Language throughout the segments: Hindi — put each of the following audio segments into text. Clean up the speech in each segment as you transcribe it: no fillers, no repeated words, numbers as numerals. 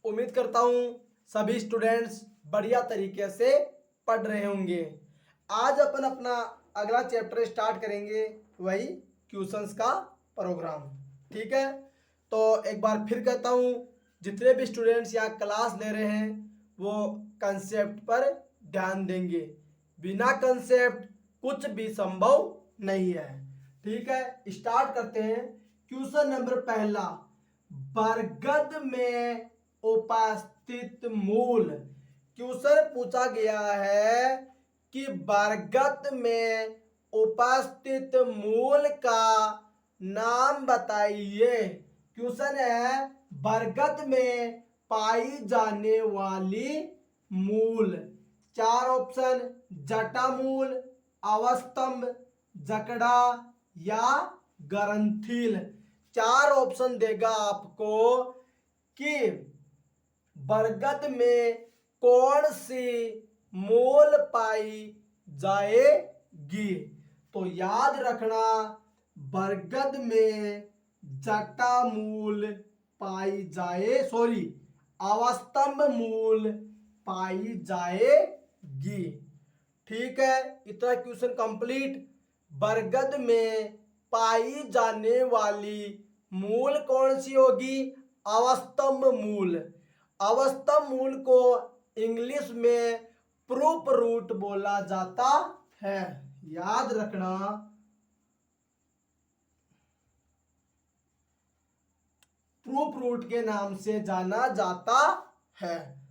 उम्मीद करता हूँ सभी स्टूडेंट्स बढ़िया तरीके से पढ़ रहे होंगे। आज अपन अपना अगला चैप्टर स्टार्ट करेंगे, वही क्वेश्चंस का प्रोग्राम। ठीक है, तो एक बार फिर कहता हूँ, जितने भी स्टूडेंट्स यहाँ क्लास ले रहे हैं वो कंसेप्ट पर ध्यान देंगे। बिना कंसेप्ट कुछ भी संभव नहीं है। ठीक है, स्टार्ट करते हैं। क्वेश्चन नंबर पहला, बरगद में उपस्थित मूल। क्वेश्चन पूछा गया है कि बरगद में उपस्थित मूल का नाम बताइए। क्वेश्चन है बरगद में पाई जाने वाली मूल। चार ऑप्शन, जटामूल, अवस्तंभ, जकड़ा या ग्रंथिल। चार ऑप्शन देगा आपको कि बरगद में कौन सी मूल पाई जाएगी। तो याद रखना, बरगद में जटामूल पाई जाए, अवस्तंभ मूल पाई जाएगी। ठीक है, इतना क्वेश्चन कंप्लीट। बरगद में पाई जाने वाली मूल कौन सी होगी? अवस्तंभ मूल। अवस्तंभ मूल को इंग्लिश में प्रूफ रूट बोला जाता है। याद रखना, प्रूफ रूट के नाम से जाना जाता है।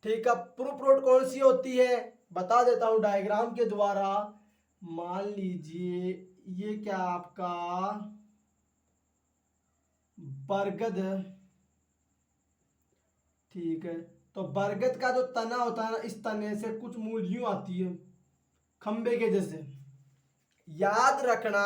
ठीक है, प्रूफ रूट कौन सी होती है बता देता हूं डायग्राम के द्वारा। मान लीजिए ये क्या आपका बरगद। ठीक है, तो बरगद का जो तना होता है ना, इस तने से कुछ मूल यूं आती है खंबे के जैसे। याद रखना,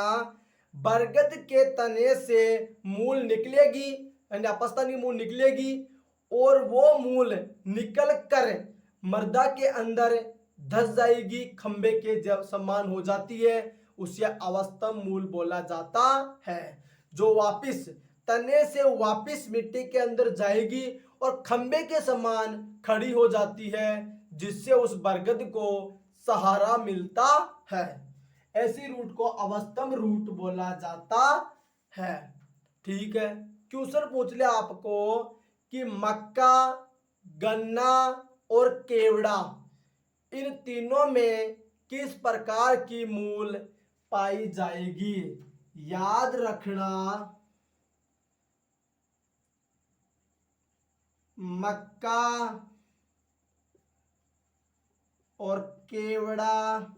बरगद के तने से मूल निकलेगी, यानी अपस्तन की मूल निकलेगी और वो मूल निकल कर मृदा के अंदर धस जाएगी, खंबे के जब समान हो जाती है, उसे अवस्तंभ मूल बोला जाता है। जो वापिस तने से वापिस मिट्टी के अंदर जाएगी और खंबे के समान खड़ी हो जाती है, जिससे उस बरगद को सहारा मिलता है। ऐसी रूट को अवस्तंभ रूट बोला जाता है। ठीक है, क्वेश्चन पूछ लिया आपको कि मक्का, गन्ना और केवड़ा, इन तीनों में किस प्रकार की मूल पाई जाएगी। याद रखना, मक्का और केवड़ा,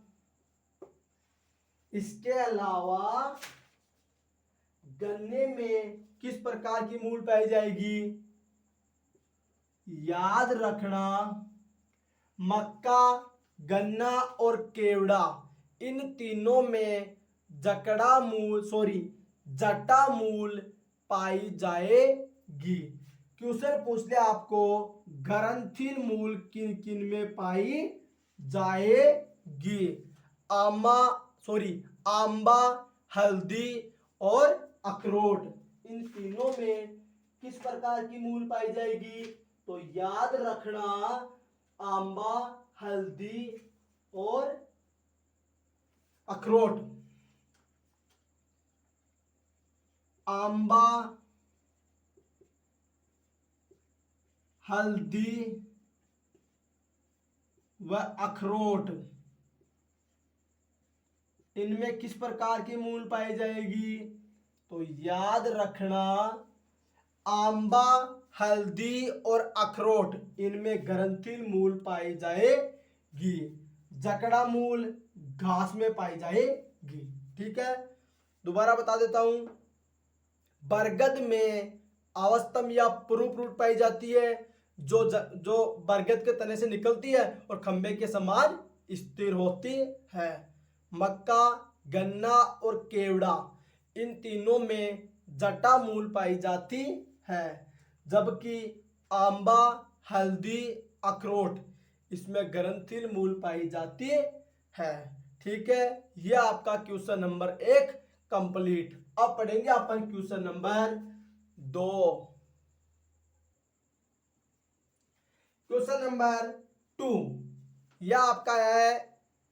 इसके अलावा गन्ने में किस प्रकार की मूल पाई जाएगी। याद रखना, मक्का, गन्ना और केवड़ा, इन तीनों में जटा मूल पाई जाएगी। क्वेश्चन पूछ लिया आपको, ग्रंथिल मूल किन किन में पाई जाएगी। आंबा, हल्दी और अखरोट, इन तीनों में किस प्रकार की मूल पाई जाएगी। तो याद रखना, आंबा, हल्दी और अखरोट। आंबा, हल्दी व अखरोट, इनमें किस प्रकार की मूल पाई जाएगी। तो याद रखना, आंबा, हल्दी और अखरोट, इनमें ग्रंथिल मूल पाई जाएगी। जकड़ा मूल घास में पाई जाएगी। ठीक है, दोबारा बता देता हूं, बरगद में अवस्तंभ या प्रूफ रूट पाई जाती है, जो बरगद के तने से निकलती है और खंबे के समान स्थिर होती है। मक्का, गन्ना और केवड़ा, इन तीनों में जटा मूल पाई जाती है, जबकि आंबा, हल्दी, अखरोट, इसमें ग्रंथिल मूल पाई जाती है। ठीक है, यह आपका क्वेश्चन नंबर 1 कंप्लीट। अब पढ़ेंगे अपन क्वेश्चन नंबर 2। क्वेश्चन नंबर 2, यह आपका है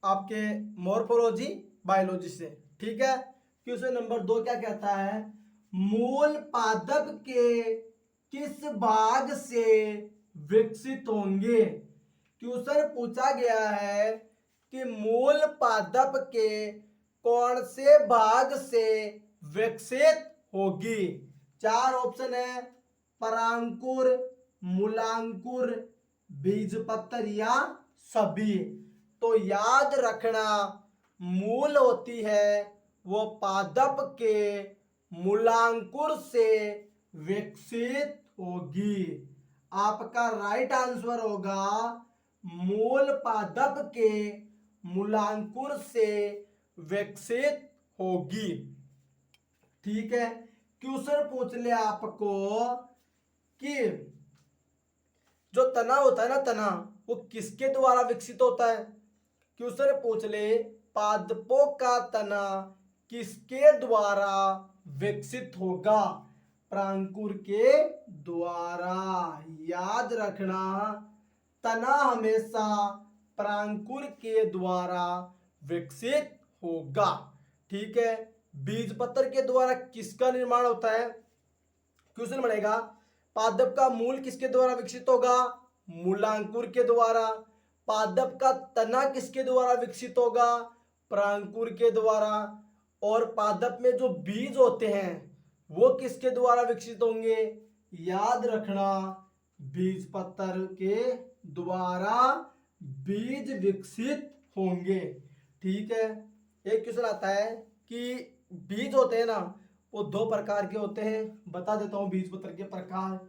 आपके मॉर्फोलॉजी बायोलॉजी से। ठीक है, क्वेश्चन नंबर 2 क्या कहता है, मूल पादप के किस भाग से विकसित होंगे। क्वेश्चन पूछा गया है कि मूल पादप के कौन से भाग से विकसित होगी। 4 ऑप्शन है, परांकुर, मूलांकुर, बीजपत्र या सभी। तो याद रखना, मूल होती है वो पादप के मूलांकुर से विकसित होगी। आपका राइट आंसर होगा मूल पादप के मूलांकुर से विकसित होगी। ठीक है, क्वेश्चन पूछ ले आपको कि जो तना होता है ना, तना वो किसके द्वारा विकसित होता है। क्वेश्चन पूछ ले पादपों का तना किसके द्वारा विकसित होगा, परांकुर के द्वारा। याद रखना, तना हमेशा परांकुर के द्वारा विकसित होगा। ठीक है, बीजपत्र के द्वारा किसका निर्माण होता है। क्वेश्चन बनेगा पादप का मूल किसके द्वारा विकसित होगा, मूलांकुर के द्वारा। पादप का तना किसके द्वारा विकसित होगा, परांकुर के द्वारा। और पादप में जो बीज होते हैं वो किसके द्वारा विकसित होंगे, याद रखना बीजपत्र के द्वारा बीज विकसित होंगे। ठीक है, एक क्वेश्चन आता है कि बीज होते हैं ना वो 2 प्रकार के होते हैं। बता देता हूं बीजपत्र के प्रकार।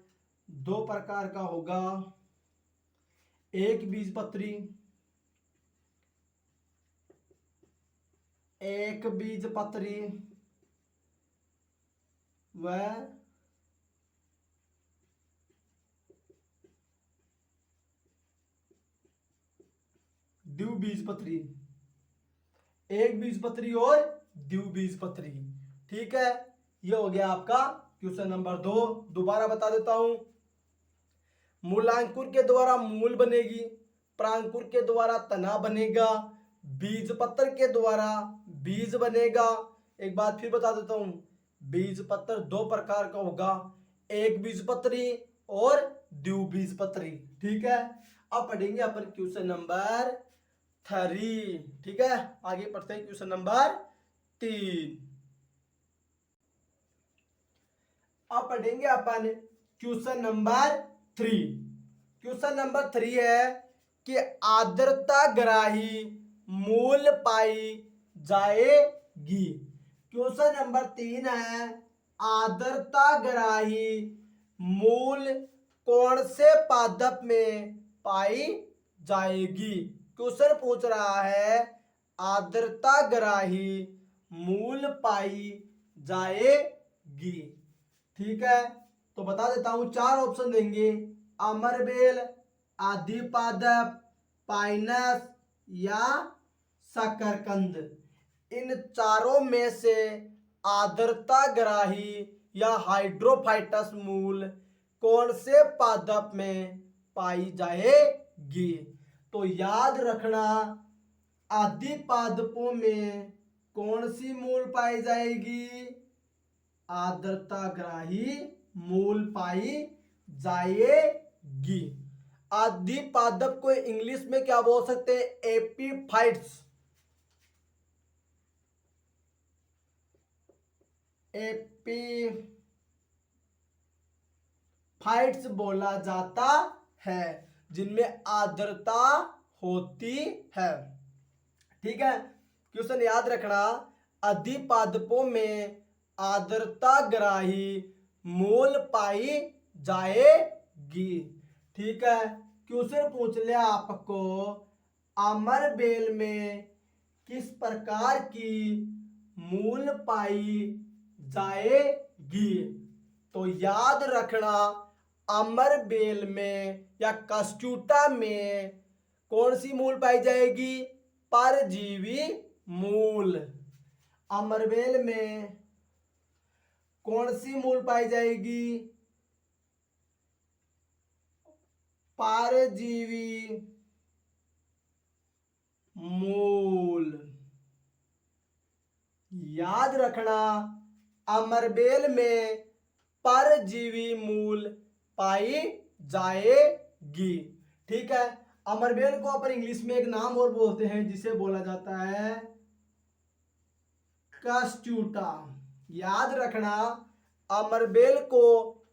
2 प्रकार का होगा, एक बीजपत्री, एक बीजपत्री व द्विबीजपत्री। एक बीजपत्री और द्विबीजपत्री। ठीक है, ये हो गया आपका क्वेश्चन नंबर 2। दोबारा बता देता हूं, मूलांकुर के द्वारा मूल बनेगी, परांकुर के द्वारा तना बनेगा, बीजपत्र के द्वारा बीज बनेगा। एक बात फिर बता देता हूं, बीजपत्र 2 प्रकार का होगा, एक बीजपत्री और द्विबीजपत्री। ठीक है, अब पढ़ेंगे अपन क्वेश्चन नंबर 3। ठीक है, आगे पढ़ते हैं क्वेश्चन नंबर 3। अब पढ़ेंगे अपन क्वेश्चन नंबर 3। क्वेश्चन नंबर 3 है कि आर्द्रता ग्राही मूल पाई जाएगी। क्वेश्चन नंबर 3 है, आर्द्रता ग्राही मूल कौन से पादप में पाई जाएगी। क्वेश्चन पूछ रहा है आर्द्रता ग्राही मूल पाई जाएगी। ठीक है, तो बता देता हूं 4 ऑप्शन देंगे, अमरबेल, आदिपादप, पाइनस या शकरकंद। इन चारों में से आर्द्रता ग्राही या हाइड्रोफाइटस मूल कौन से पादप में पाई जाएगी। तो याद रखना, आदिपादपों में कौन सी मूल पाई जाएगी, आर्द्रता ग्राही मूल पाई जाएगी। आदिपादप को इंग्लिश में क्या बोल सकते हैं, एपीफाइट्स। एपीफाइट्स बोला जाता है, जिनमें आर्द्रता होती है। ठीक है, क्वेश्चन याद रखना, आदिपादपों में आर्द्रता ग्राही मूल पाई जाएगी। ठीक है, क्वेश्चन पूछ लिया आपको अमरबेल में किस प्रकार की मूल पाई जाएगी। तो याद रखना, अमरबेल में या कस्टूटा में कौन सी मूल पाई जाएगी, परजीवी मूल। अमरबेल में कौन सी मूल पाई जाएगी, परजीवी मूल। याद रखना, अमरबेल में परजीवी मूल पाई जाएगी। ठीक है, अमरबेल को अपन इंग्लिश में एक नाम और बोलते हैं जिसे बोला जाता है कास्ट्यूटा। याद रखना, अमरबेल को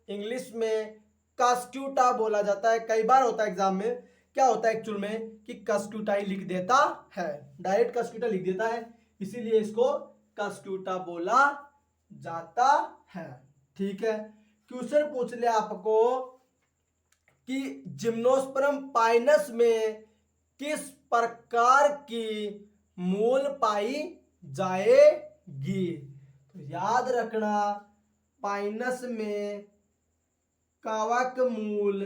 इंग्लिश में कास्ट्यूटा बोला जाता है। कई बार होता है एग्जाम में, क्या होता है एक्चुअल में कि कास्ट्यूटा ही लिख देता है, डायरेक्ट कास्ट्यूटा लिख देता है, इसीलिए इसको कास्ट्यूटा बोला जाता है। ठीक है, क्वेश्चन पूछ ले आपको कि जिम्नोस्पर्म पाइनस में किस प्रकार की मूल पाई जाएगी। तो याद रखना, पाइनस में कवक मूल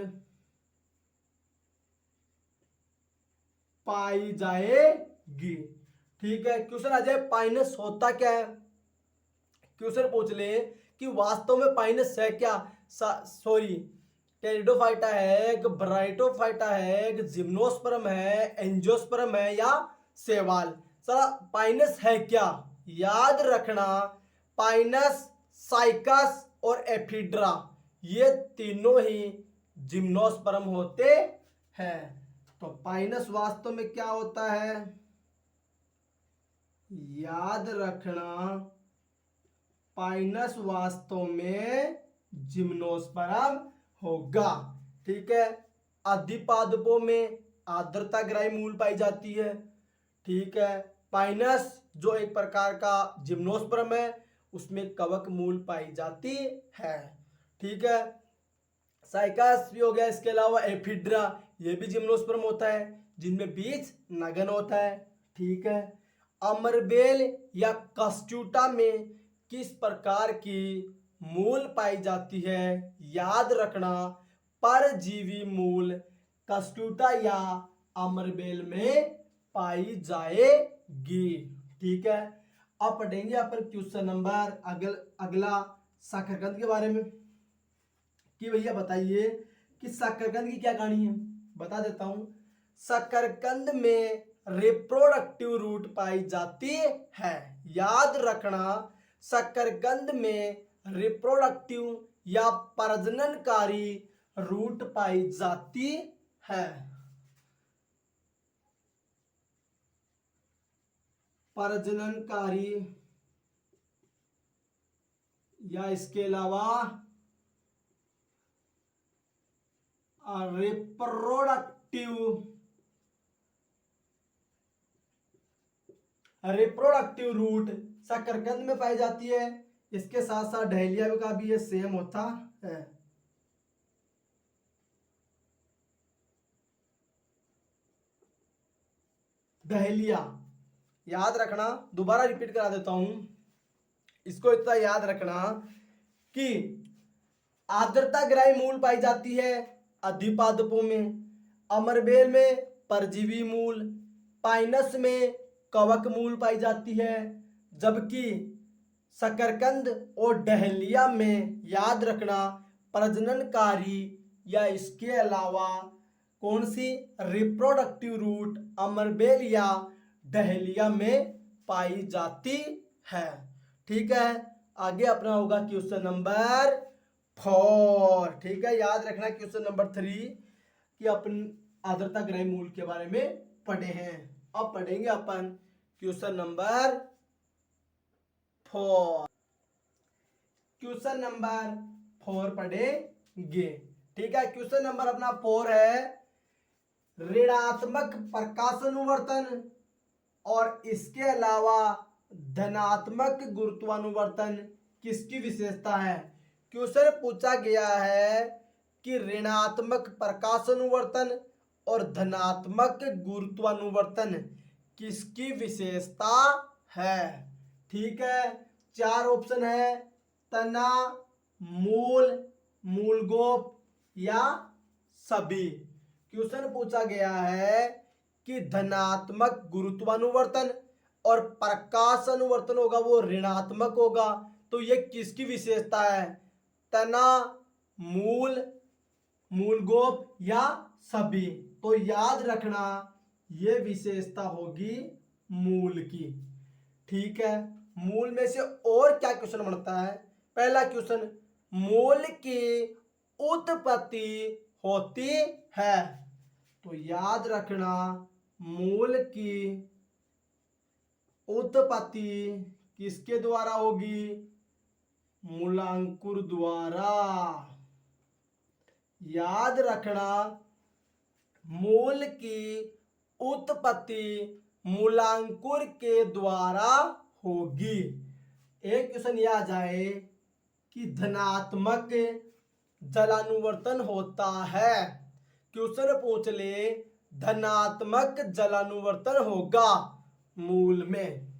पाई जाएगी। ठीक है, क्वेश्चन आ जाए पाइनस होता क्या है। क्वेश्चन पूछ ले कि वास्तव में पाइनस है क्या। सॉरी, टेरिडोफाइटा है, एक ब्राइटोफाइटा है, एक जिम्नोस्पर्म है, एंजियोस्पर्म है या सेवाल। सारा पाइनस है क्या। याद रखना, पाइनस, साइकस और एफिड्रा ये तीनों ही जिम्नोस्पर्म होते हैं। तो पाइनस वास्तव में क्या होता है, याद रखना, पाइनस वास्तव में जिम्नोस्पर्म होगा। ठीक है, अधिपादपों में आर्द्रताग्राही मूल पाई जाती है। ठीक है, पाइनस जो एक प्रकार का जिम्नोस्पर्म है उसमें कवक मूल पाई जाती है। ठीक है, साइकस भी हो गया, इसके अलावा एफिड्रा ये भी जिम्नोस्पर्म होता है जिनमें बीज नगन होता है। ठीक है, अमरबेल या कास्ट्यूटा में किस प्रकार की मूल पाई जाती है। याद रखना, परजीवी मूल कास्ट्यूटा या अमरबेल में पाई जाएगी। ठीक है, अब पढ़ेंगे अपन क्वेश्चन नंबर अगला शकरकंद के बारे में कि भैया बताइए कि शकरकंद की क्या कहानी है। बता देता हूं, शकरकंद में रिप्रोडक्टिव रूट पाई जाती है। याद रखना, शकरकंद में रिप्रोडक्टिव या प्रजननकारी रूट पाई जाती है। प्रजननकारी या इसके अलावा रिप्रोडक्टिव रूट शकरकंद में पाई जाती है। इसके साथ साथ डहेलिया का भी ये सेम होता है। डहेलिया, याद रखना, दोबारा रिपीट करा देता हूं, इसको इतना याद रखना कि आर्द्रताग्राही मूल पाई जाती है अधिपादपों में, अमरबेल में परजीवी मूल, पाइनस में कवक मूल पाई जाती है, जबकि शकरकंद और डहेलिया में याद रखना प्रजननकारी या इसके अलावा कौन सी रिप्रोडक्टिव रूट अमरबेल या डहेलिया में पाई जाती है। ठीक है, आगे अपना होगा क्वेश्चन नंबर 4। ठीक है, याद रखना क्वेश्चन नंबर 3 कि अपन आर्द्रताग्राही मूल के बारे में पढ़े हैं। अब पढ़ेंगे अपन क्वेश्चन नंबर 4। क्वेश्चन नंबर 4 पढ़ेंगे। ठीक है, क्वेश्चन नंबर अपना 4 है, ऋणात्मक प्रकाशानुवर्तन और इसके अलावा धनात्मक गुरुत्वानुवर्तन किसकी विशेषता है। क्वेश्चन पूछा गया है कि ऋणात्मक प्रकाशानुवर्तन और धनात्मक गुरुत्वानुवर्तन किसकी विशेषता है। ठीक है, 4 ऑप्शन है, तना, मूल, मूलगोप या सभी। क्वेश्चन पूछा गया है कि धनात्मक गुरुत्वानुवर्तन और प्रकाश अनुवर्तन होगा वो ऋणात्मक होगा, तो ये किसकी विशेषता है, तना, मूल, मूलगोप या सभी। तो याद रखना ये विशेषता होगी मूल की। ठीक है, मूल में से और क्या क्वेश्चन बनता है। पहला क्वेश्चन, मूल की उत्पत्ति होती है। तो याद रखना मूल की उत्पत्ति किसके द्वारा होगी, मूलांकुर द्वारा। याद रखना मूल की उत्पत्ति मूलांकुर के द्वारा होगी। एक क्वेश्चन यह आ जाए कि धनात्मक जलानुवर्तन होता है। क्वेश्चन पूछ ले धनात्मक जलानुवर्तन होगा मूल में।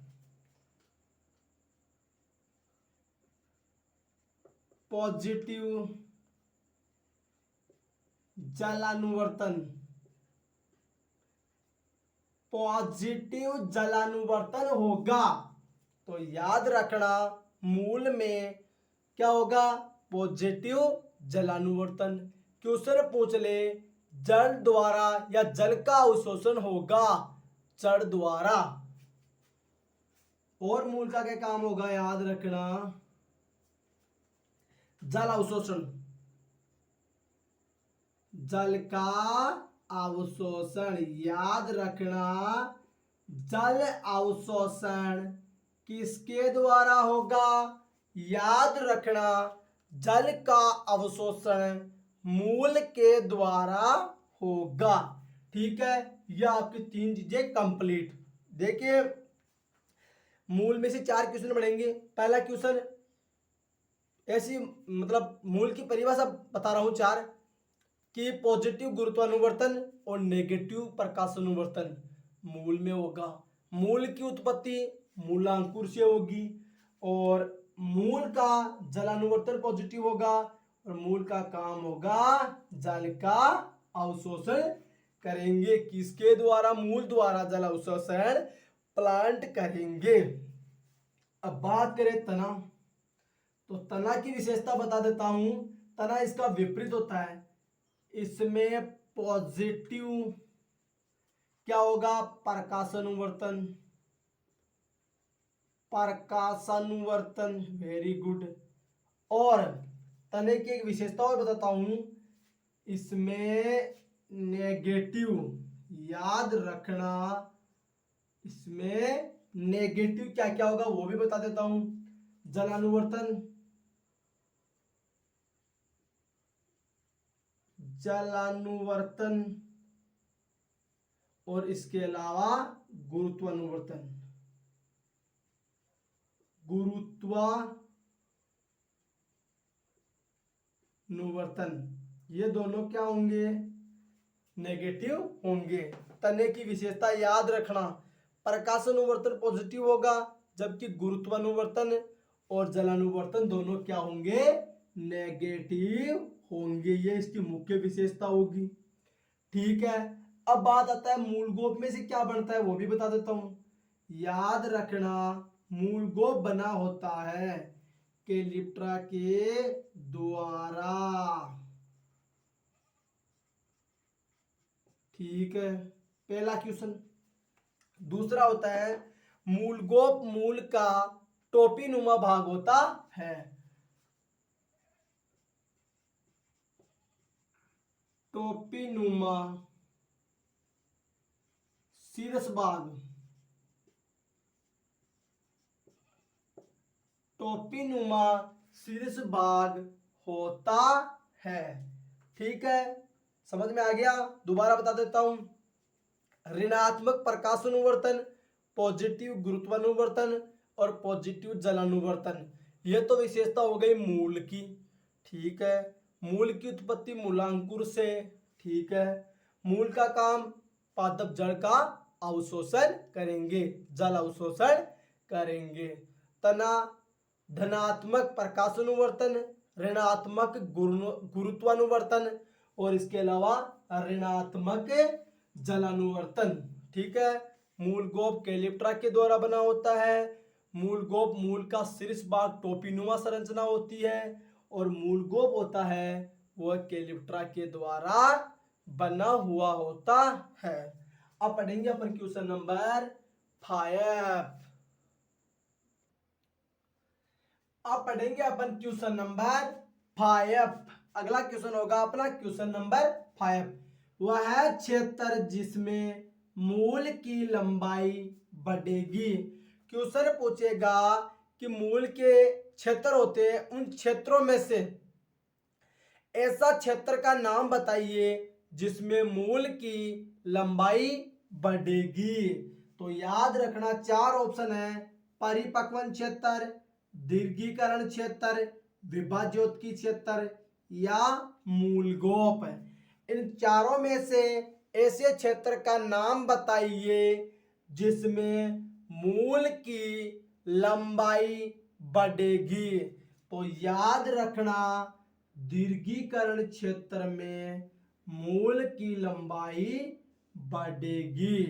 पॉजिटिव जलानुवर्तन, पॉजिटिव जलानुवर्तन होगा। तो याद रखना मूल में क्या होगा, पॉजिटिव जलानुवर्तन। क्वेश्चन पूछ ले जल द्वारा या जल का अवशोषण होगा जड़ द्वारा। और मूल का क्या काम होगा, याद रखना जल अवशोषण, जल का अवशोषण। याद रखना जल अवशोषण किसके द्वारा होगा, याद रखना जल का अवशोषण मूल के द्वारा होगा। ठीक है, यह आपकी तीन चीजें कंप्लीट। देखिए मूल में से 4 क्वेश्चन बढ़ेंगे। पहला क्वेश्चन ऐसी मतलब मूल की परिभाषा बता रहा हूं 4 कि पॉजिटिव गुरुत्वानुवर्तन और नेगेटिव प्रकाशानुवर्तन मूल में होगा। मूल की उत्पत्ति मूलांकुर से होगी और मूल का जलानुवर्तन पॉजिटिव होगा और मूल का काम होगा जल का अवशोषण करेंगे। किसके द्वारा, मूल द्वारा जल अवशोषण प्लांट करेंगे। अब बात करें तना, तो तना की विशेषता बता देता हूं। तना इसका विपरीत होता है। इसमें पॉजिटिव क्या होगा, प्रकाशानुवर्तन, प्रकाशानुवर्तन। Very good. और तने की एक विशेषता और बताता हूं, इसमें नेगेटिव। याद रखना इसमें नेगेटिव क्या क्या होगा वो भी बता देता हूं। जलानुवर्तन, जलानुवर्तन और इसके अलावा गुरुत्वानुवर्तन, गुरुत्वानुवर्तन। ये दोनों क्या होंगे, नेगेटिव होंगे। तने की विशेषता याद रखना, प्रकाशानुवर्तन पॉजिटिव होगा जबकि गुरुत्वानुवर्तन और जलानुवर्तन दोनों क्या होंगे, नेगेटिव होंगे। ये इसकी मुख्य विशेषता होगी। ठीक है, अब बात आता है मूलगोप में से क्या बनता है वो भी बता देता हूं। याद रखना मूलगोप बना होता है कैलिप्ट्रा के द्वारा। ठीक है, पहला क्वेश्चन। दूसरा होता है मूलगोप मूल का टोपीनुमा भाग होता है। टोपीनुमा शीर्ष भाग, टोपीनुमा शीर्ष भाग होता है। ठीक है, समझ में आ गया। दोबारा बता देता हूं, ऋणात्मक प्रकाशानुवर्तन, पॉजिटिव गुरुत्वानुवर्तन और पॉजिटिव जलानुवर्तन। यह तो विशेषता हो गई मूल की। ठीक है, मूल की उत्पत्ति मूलांकुर से। ठीक है, मूल का काम पादप जड़ का अवशोषण करेंगे, जल अवशोषण करेंगे। तना धनात्मक प्रकाशानुवर्तन, ऋणात्मक गुरुत्वानुवर्तन और इसके अलावा ऋणात्मक जलानुवर्तन। ठीक है, मूलगोप कैलिप्ट्रा के द्वारा बना होता है। मूल का शीर्ष भाग टोपीनुमा संरचना होती है और मूलगोप होता है वह कैलिप्ट्रा के द्वारा बना हुआ होता है। अब पढ़ेंगे अपन क्वेश्चन नंबर 5। अब पढ़ेंगे अपन क्वेश्चन नंबर 5। अगला क्वेश्चन होगा अपना क्वेश्चन नंबर 5। वह है क्षेत्र जिसमें मूल की लंबाई बढ़ेगी। क्वेश्चन पूछेगा कि मूल के क्षेत्र होते हैं, उन क्षेत्रों में से ऐसा क्षेत्र का नाम बताइए जिसमें मूल की लंबाई बढ़ेगी। तो याद रखना 4 ऑप्शन है, परिपक्वन क्षेत्र, दीर्घीकरण क्षेत्र, विभाज्योत्की क्षेत्र या मूलगोप। इन चारों में से ऐसे क्षेत्र का नाम बताइए जिसमें मूल की लंबाई बढ़ेगी। तो याद रखना दीर्घीकरण क्षेत्र में मूल की लंबाई बढ़ेगी।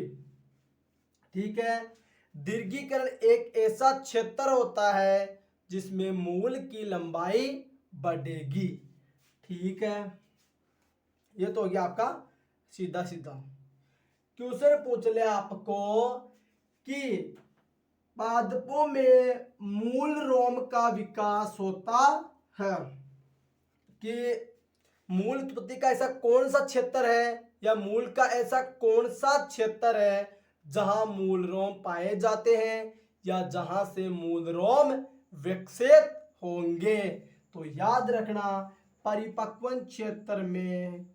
ठीक है, दीर्घीकरण एक ऐसा क्षेत्र होता है जिसमें मूल की लंबाई बढ़ेगी। ठीक है, ये तो हो गया आपका सीधा सीधा। क्वेश्चन पूछ ले आपको कि पादपों में मूल रोम का विकास होता है, कि मूल उत्पत्ति का ऐसा कौन सा क्षेत्र है या मूल का ऐसा कौन सा क्षेत्र है जहां मूल रोम पाए जाते हैं या जहां से मूल रोम विकसित होंगे। तो याद रखना परिपक्वन क्षेत्र में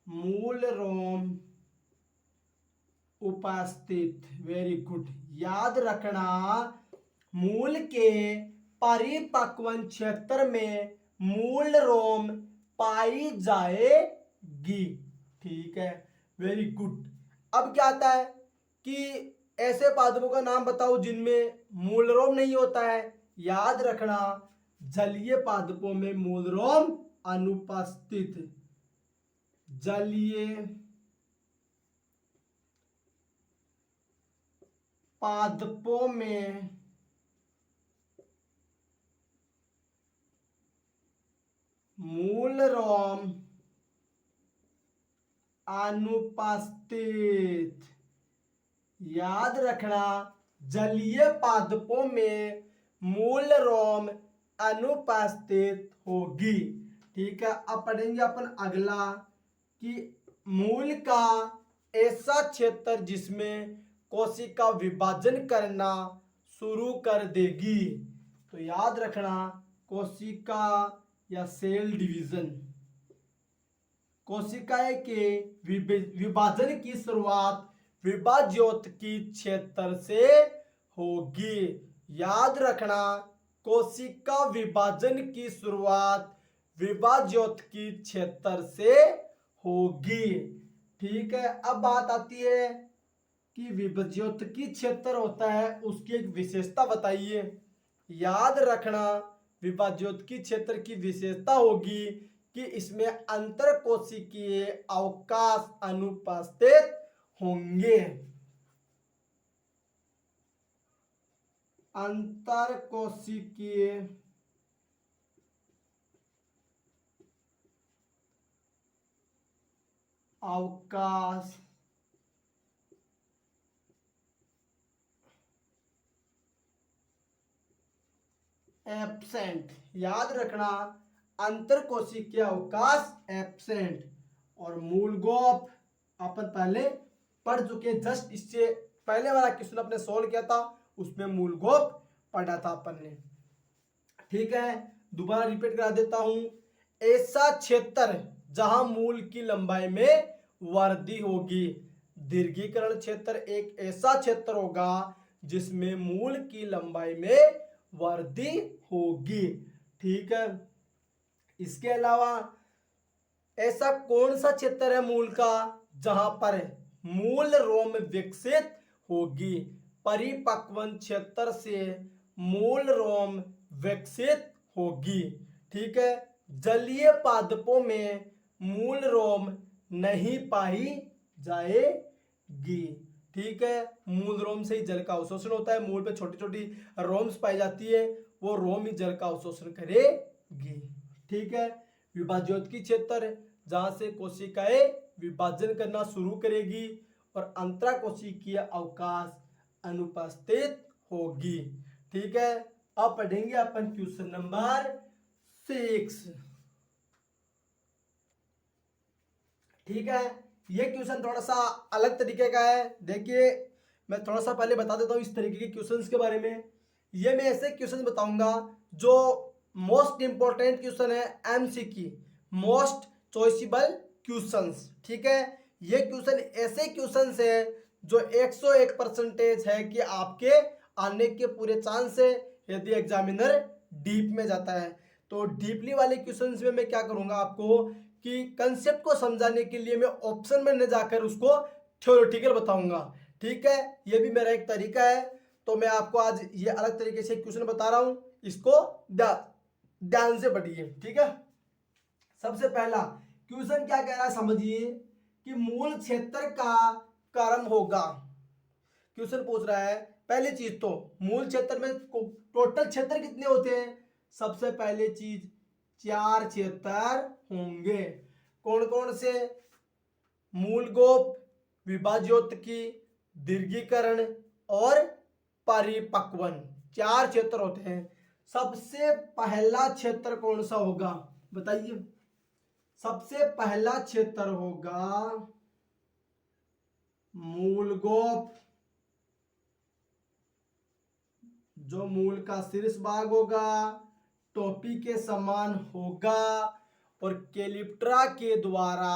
मूल रोम उपस्थित। Very good. याद रखना मूल के परिपक्वन क्षेत्र में मूल रोम पाई जाएगी। ठीक है, वेरी गुड। अब क्या आता है कि ऐसे पादपों का नाम बताओ जिनमें मूल रोम नहीं होता है। याद रखना जलीय पादपों में मूल रोम अनुपस्थित। जलीय पादपों में मूल रोम अनुपस्थित। याद रखना जलीय पादपों में मूल रोम अनुपस्थित होगी। ठीक है, अब पढ़ेंगे अपन अगला कि मूल का ऐसा क्षेत्र जिसमें कोशिका विभाजन करना शुरू कर देगी। तो याद रखना कोशिका या सेल डिवीजन, कोशिकाएं के विभाजन की शुरुआत विभाज्योत्की क्षेत्र से होगी। याद रखना कोशिका विभाजन की शुरुआत विभाज्योत्की क्षेत्र से होगी। ठीक है, अब बात आती है कि विभाज्योत्की क्षेत्र होता है उसकी एक विशेषता बताइए। याद रखना विभाज्योत्की क्षेत्र की विशेषता होगी कि इसमें अंतर कोशिकीय अवकाश अनुपस्थित होंगे। अंतर कोशिकीय अवकाश एब्सेंट। याद रखना अंतर कोशिकीय अवकाश एब्सेंट। और मूलगोप अपन पहले पढ़ चुके, जस्ट इससे पहले वाला क्वेश्चन अपने सोल्व किया था उसमें मूलगोप पढ़ा था अपन ने। ठीक है, दोबारा रिपीट करा देता हूं। ऐसा क्षेत्र जहां मूल की लंबाई में वृद्धि होगी। दीर्घीकरण क्षेत्र एक ऐसा क्षेत्र होगा जिसमें मूल की लंबाई में वृद्धि होगी। ठीक है, इसके अलावा ऐसा कौन सा क्षेत्र है मूल का जहां पर मूल रोम विकसित होगी। परिपक्वन क्षेत्र से मूल रोम विकसित होगी। ठीक है, जलीय पादपों में मूल रोम नहीं पाई जाएगी। ठीक है, मूल रोम से ही जल का अवशोषण होता है। मूल पे छोटी छोटी रोम्स पाई जाती है, वो रोम ही जल का अवशोषण करेगी। ठीक है, विभाज्योत्की क्षेत्र जहां से कोशिकाएं विभाजन करना शुरू करेगी और अंतराकोशिकीय अवकाश अनुपस्थित होगी। ठीक है, अब पढ़ेंगे अपन क्वेश्चन नंबर 6। ठीक है, ये क्वेश्चन थोड़ा सा अलग तरीके का है। देखिए मैं थोड़ा सा पहले बता देता हूँ इस तरीके के क्वेश्चंस के बारे में। ये मैं ऐसे क्वेश्चन बताऊंगा जो मोस्ट इंपॉर्टेंट क्वेश्चन है, एमसीक्यू, मोस्ट चॉइसेबल क्वेश्चंस। ठीक है, ये क्वेश्चन ऐसे क्वेश्चंस है जो 101% है कि आपके आने के पूरे चांस है यदि एग्जामिनर डीप में जाता है। तो डीपली वाले क्वेश्चंस में मैं क्या करूंगा आपको कि कंसेप्ट को समझाने के लिए मैं ऑप्शन में न जाकर उसको थ्योरेटिकल बताऊंगा। ठीक है, ये भी मेरा एक तरीका है। तो मैं आपको आज ये अलग तरीके से क्वेश्चन बता रहा हूं, इसको ध्यान से पढ़िए। ठीक है, सबसे पहला क्वेश्चन क्या कह रहा है समझिए कि मूल क्षेत्र का क्रम होगा। क्वेश्चन पूछ रहा है पहली चीज तो मूल क्षेत्र में टोटल क्षेत्र कितने होते हैं। सबसे पहले चीज 4 क्षेत्र होंगे। कौन कौन से? मूलगोप, विभाज्योत्की, दीर्घीकरण और परिपक्वन, 4 क्षेत्र होते हैं। सबसे पहला क्षेत्र कौन सा होगा बताइए? सबसे पहला क्षेत्र होगा मूलगोप, जो मूल का शीर्ष भाग होगा टोपी के समान होगा और कैलिप्ट्रा के द्वारा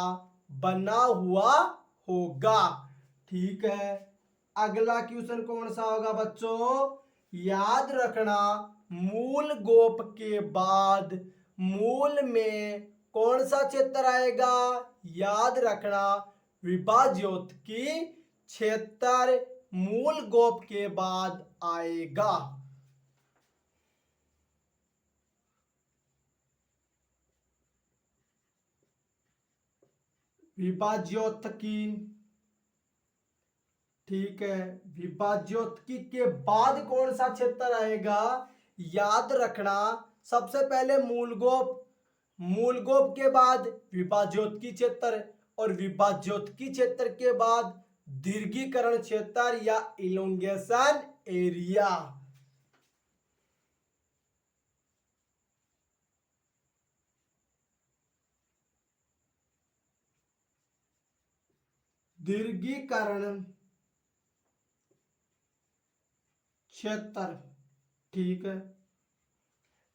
बना हुआ होगा। ठीक है, अगला क्वेश्चन कौन सा होगा बच्चों? याद रखना मूल गोप के बाद मूल में कौन सा क्षेत्र आएगा? याद रखना विभाज्योत्की क्षेत्र मूल गोप के बाद आएगा। विभाज्योत्की, ठीक है, विभाज्योत्की के बाद कौन सा क्षेत्र आएगा? याद रखना सबसे पहले मूलगोप, मूलगोप के बाद विभाज्योत्की क्षेत्र और विभाज्योत्की क्षेत्र के बाद दीर्घीकरण क्षेत्र या इलोंगेशन एरिया। दीर्घीकरण क्षेत्र, ठीक है,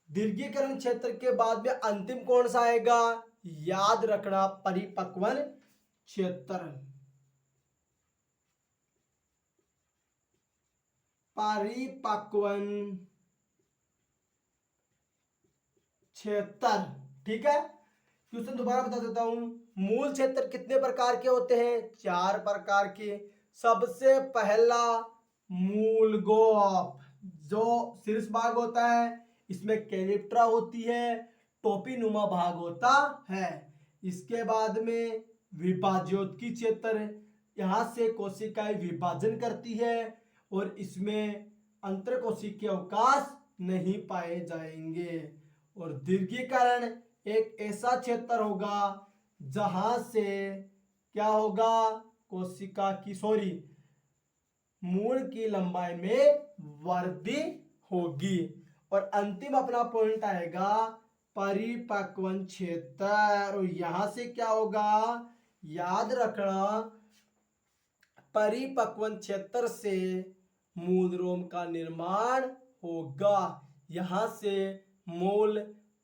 दीर्घीकरण क्षेत्र के बाद में अंतिम कौन सा आएगा? याद रखना परिपक्वन क्षेत्र, परिपक्वन क्षेत्र। ठीक है, क्वेश्चन दोबारा बता देता हूं। मूल क्षेत्र कितने प्रकार के होते हैं? 4 प्रकार के। सबसे पहला मूलगोप, जो शीर्ष भाग होता है, इसमें कैलिप्ट्रा होती है, टोपी नुमा भाग होता है। इसके बाद में विभाज्योत्की क्षेत्र, यहां से कोशिकाएं विभाजन करती है और इसमें अंतर कोशिकीय अवकाश नहीं पाए जाएंगे। और दीर्घीकरण एक ऐसा क्षेत्र होगा जहां से क्या होगा? कोशिका की मूल की लंबाई में वृद्धि होगी। और अंतिम अपना पॉइंट आएगा परिपक्वन क्षेत्र, और यहां से क्या होगा? याद रखना परिपक्वन क्षेत्र से मूल रोम का निर्माण होगा। यहां से मूल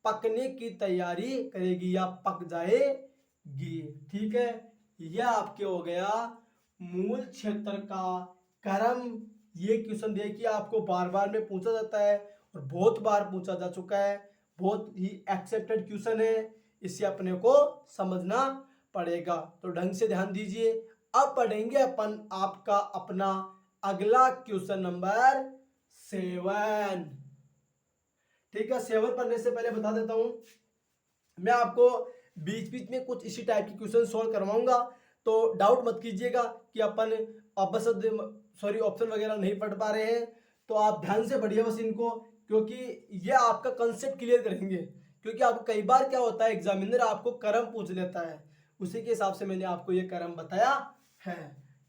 पकने की तैयारी करेगी या पक जाएगी। ठीक है, यह आपके हो गया मूल क्षेत्र का क्रम। ये क्वेश्चन देखिए आपको बार बार में पूछा जाता है और बहुत बार पूछा जा चुका है, बहुत ही एक्सेप्टेड क्वेश्चन है, इसे अपने को समझना पड़ेगा। तो ढंग से ध्यान दीजिए। अब पढ़ेंगे अपन आपका अपना अगला क्वेश्चन नंबर 7। ठीक है, 7 पढ़ने से पहले बता देता हूं, मैं आपको बीच बीच में कुछ इसी टाइप के क्वेश्चन सोल्व करवाऊंगा, तो डाउट मत कीजिएगा कि अपन ऑप्शन वगैरह नहीं पढ़ पा रहे हैं। तो आप ध्यान से पढ़िए बस इनको, क्योंकि ये आपका कंसेप्ट क्लियर करेंगे। क्योंकि आपको कई बार क्या होता है, एग्जामिनर आपको क्रम पूछ लेता है, उसी के हिसाब से मैंने आपको ये क्रम बताया है।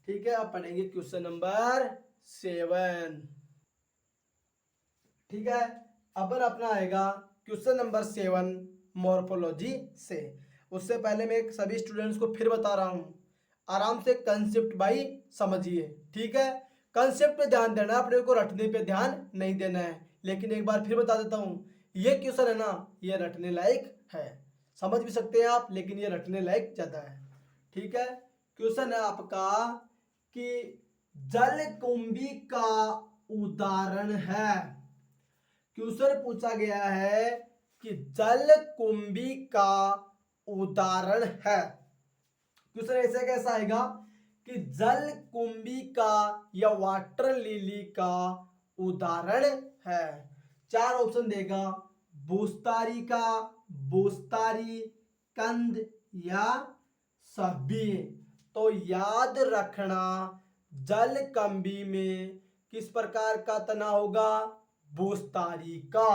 ठीक है, आप पढ़ेंगे क्वेश्चन नंबर 7। ठीक है, अपन अपना आएगा क्वेश्चन नंबर 7 मॉर्फोलॉजी से। उससे पहले मैं सभी स्टूडेंट्स को फिर बता रहा हूँ, आराम से कंसेप्ट भाई समझिए। ठीक है, कंसेप्ट पे ध्यान देना है, अपने को रटने पे ध्यान नहीं देना है। लेकिन एक बार फिर बता देता हूँ, ये क्वेश्चन है ना, ये रटने लायक है, समझ भी सकते हैं आप, लेकिन ये रटने लायक ज्यादा है। ठीक है, क्वेश्चन है आपका कि जलकुंभी का उदाहरण है। क्वेश्चन पूछा गया है कि जलकुंभी का उदाहरण है। क्वेश्चन ऐसे कैसा आएगा कि जलकुंभी का या वाटर लिली का उदाहरण है। 4 ऑप्शन देगा, बोस्तारी का, बोस्तारी, कंद या सभी। तो याद रखना, जलकुंभी में किस प्रकार का तना होगा, बोस्तारी का।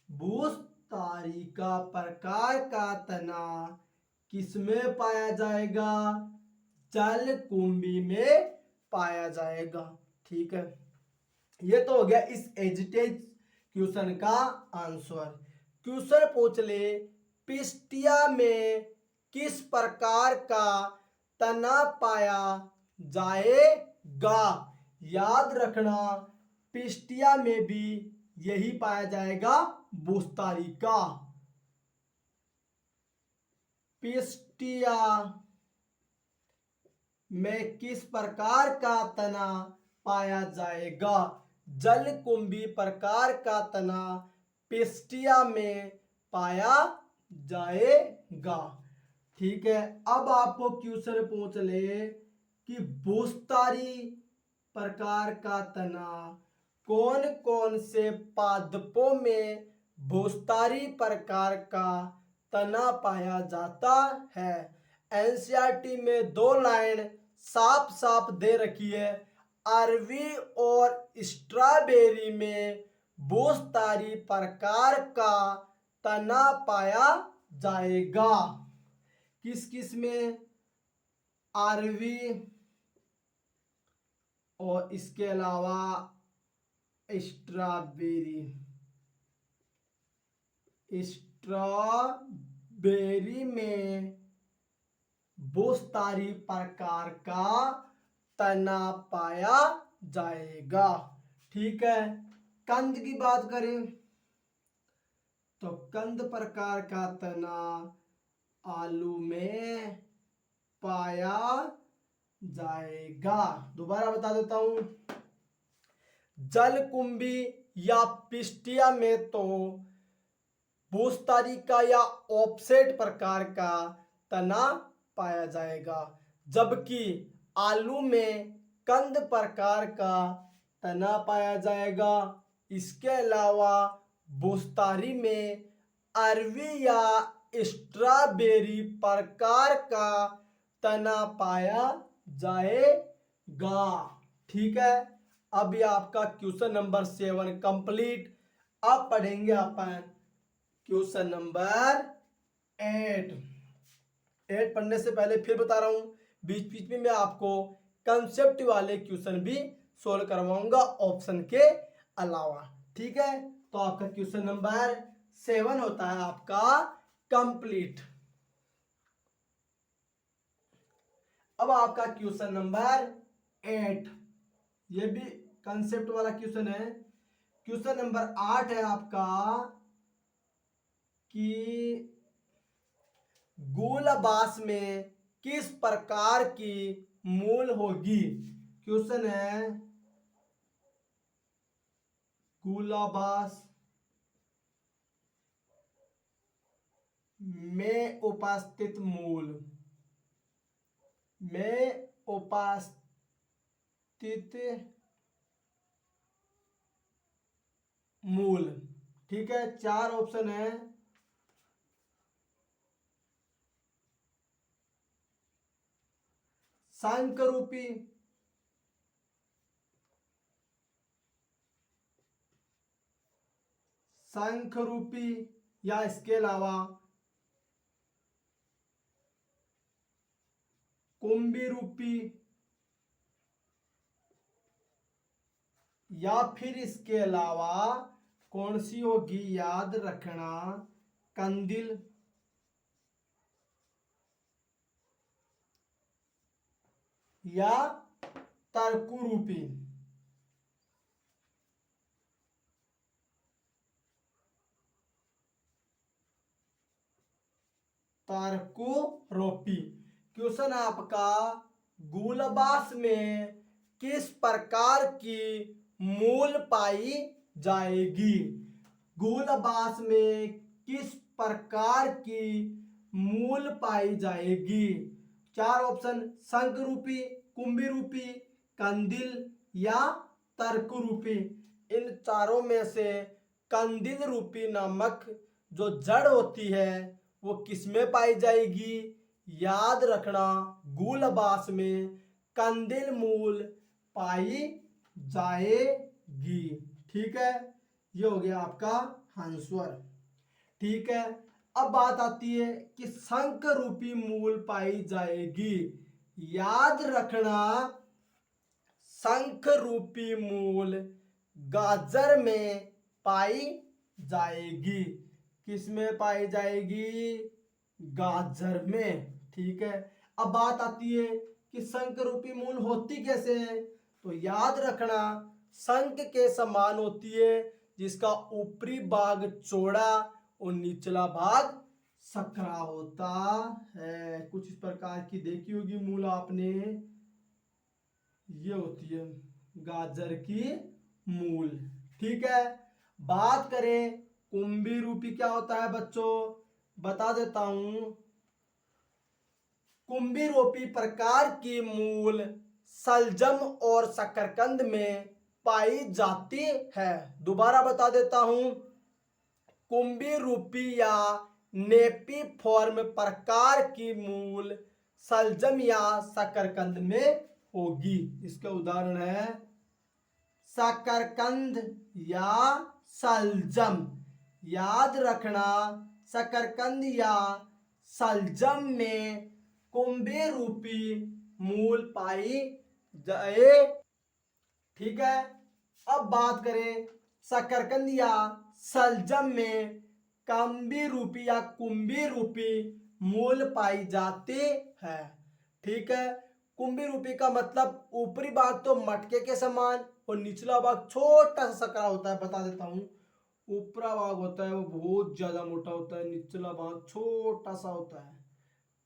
बोस्तारी का प्रकार का तना किसमें पाया जाएगा, जलकुंभी में पाया जाएगा। ठीक है, ये तो हो गया इस एजिटेज क्वेश्चन का आंसर। क्वेश्चन पूछ ले, पिस्टिया में किस प्रकार का तना पाया जाएगा। याद रखना, पिस्टिया में भी यही पाया जाएगा, बोस्तारी का। पिस्टिया में किस प्रकार का तना पाया जाएगा, जलकुंभी प्रकार का तना पिस्टिया में पाया जाएगा। ठीक है, अब आपको क्वेश्चन पूछ ले कि बोस्तारी प्रकार का तना कौन कौन से पादपों में बोस्तारी प्रकार का तना पाया जाता है। एनसीईआरटी में 2 लाइन साफ साफ दे रखी है, अरवी और स्ट्रॉबेरी में बोस्तारी प्रकार का तना पाया जाएगा। किस किस में, अरवी और इसके अलावा स्ट्रॉबेरी। स्ट्रॉबेरी में बोस्तारी प्रकार का तना पाया जाएगा। ठीक है, कंद की बात करें तो कंद प्रकार का तना आलू में पाया जाएगा। दोबारा बता देता हूं, जलकुंभी या पिस्टिया में तो बोस्तारी का या ऑफसेट प्रकार का तना पाया जाएगा, जबकि आलू में कंद प्रकार का तना पाया जाएगा। इसके अलावा बोस्तारी में अरवी या स्ट्रॉबेरी प्रकार का तना पाया जाएगा। ठीक है, अब ये आपका क्वेश्चन नंबर 7 कंप्लीट। अब पढ़ेंगे अपन क्वेश्चन नंबर 8। 8 पढ़ने से पहले फिर बता रहा हूं, बीच बीच में मैं आपको कंसेप्ट वाले क्वेश्चन भी सोल्व करवाऊंगा ऑप्शन के अलावा। ठीक है, तो आपका क्वेश्चन नंबर 7 होता है आपका कंप्लीट। अब आपका क्वेश्चन नंबर 8, ये भी कंसेप्ट वाला क्वेश्चन है। क्वेश्चन नंबर 8 है आपका कि गुलबास में किस प्रकार की मूल होगी। क्वेश्चन है, गुलबास में उपस्थित मूल में उपस्थित मूल। ठीक है, 4 ऑप्शन है, शंखरूपी, शंखरूपी या इसके अलावा कुंभी रूपी, या फिर इसके अलावा कौन सी होगी, याद रखना, कंदिल या तरकू रूपी। तरकू रोपी। क्वेश्चन आपका, गुलबास में किस प्रकार की मूल पाई जाएगी? गुलबास में किस प्रकार की मूल पाई जाएगी? चार ऑप्शन, शंख रूपी, कुंभी रूपी, कंदिल या तरकू रूपी। इन चारों में से कंदिल रूपी नामक जो जड़ होती है वो किसमें पाई जाएगी? याद रखना, गुलबास में कंदिल मूल पाई जाएगी। ठीक है, ये हो गया आपका आंसर। ठीक है, अब बात आती है कि शंख रूपी मूल पाई जाएगी। याद रखना, शंख रूपी मूल गाजर में पाई जाएगी। किसमें पाई जाएगी? गाजर में। ठीक है, अब बात आती है कि शंख रूपी मूल होती कैसे है? तो याद रखना, शंख के समान होती है, जिसका ऊपरी भाग चौड़ा और निचला भाग सकरा होता है। कुछ इस प्रकार की देखी होगी मूल आपने, ये होती है गाजर की मूल। ठीक है, बात करें कुंभी रूपी क्या होता है बच्चों, बता देता हूं। कुंभी रूपी प्रकार की मूल सलजम और शकरकंद में पाई जाती है। दोबारा बता देता हूं, कुंभी रूपी या नेपी फॉर्म प्रकार की मूल सलजम या शकरकंद में होगी। इसका उदाहरण है शकरकंद या सलजम। याद रखना, शकरकंद या सलजम में कुंभी रूपी मूल पाई जाए। ठीक है, अब बात करें शकरकंद या सलजम में कुंभी रूपी या कुंभी रूपी मूल पाई जाती है। ठीक है, कुंभी रूपी का मतलब ऊपरी भाग तो मटके के समान और निचला भाग छोटा सा सकरा होता है। बता देता हूं, ऊपरा भाग होता है वो बहुत ज्यादा मोटा होता है, निचला भाग छोटा सा होता है।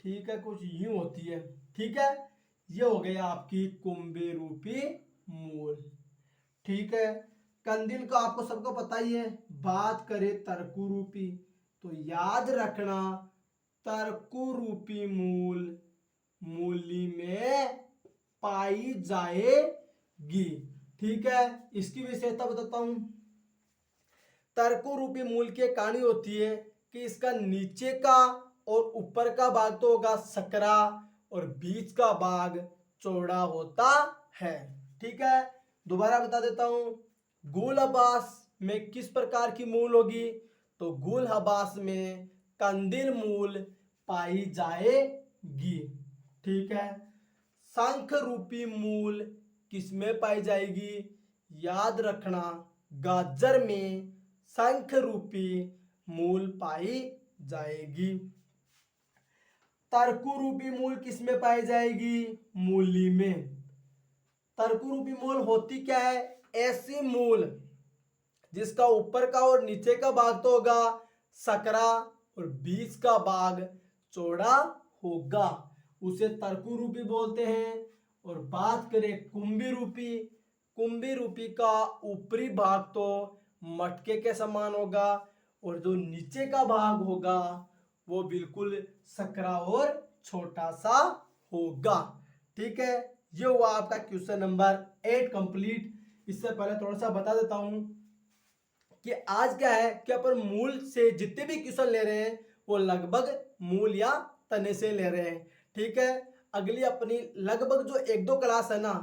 ठीक है, कुछ यूं होती है। ठीक है, ये हो गया आपकी कुंभी रूपी मूल। ठीक है, कंदिल का आपको सबको पता ही है। बात करें तरकू रूपी, तो याद रखना, तरकू रूपी मूल मूली में पाई जाएगी। ठीक है, इसकी विशेषता बताता हूं। तरकू रूपी मूल की कहानी होती है कि इसका नीचे का और ऊपर का भाग तो होगा सकरा और बीच का भाग चौड़ा होता है। ठीक है, दोबारा बता देता हूं, गुलबास में किस प्रकार की मूल होगी? तो गुलबास में कंदिल मूल पाई जाएगी। ठीक है, शंख रूपी मूल किसमें पाई जाएगी? याद रखना, गाजर में शंख रूपी मूल पाई जाएगी। तरकू रूपी मूल किसमें पाई जाएगी? मूली में। तरकू रूपी मूल होती क्या है? ऐसी मूल जिसका ऊपर का और नीचे का भाग तो होगा सकरा और बीच का भाग चौड़ा होगा, उसे तरकू रूपी बोलते हैं। और बात करें कुंभी रूपी, कुंभी रूपी का ऊपरी भाग तो मटके के समान होगा और जो नीचे का भाग होगा वो बिल्कुल सकरा और छोटा सा होगा। ठीक है, ये हुआ आपका क्वेश्चन नंबर 8 कंप्लीट। इससे पहले थोड़ा सा बता देता हूं कि आज क्या है कि अपन मूल से जितने भी क्वेश्चन ले रहे हैं वो लगभग मूल या तने से ले रहे हैं। ठीक है, अगली अपनी लगभग जो एक दो क्लास है ना,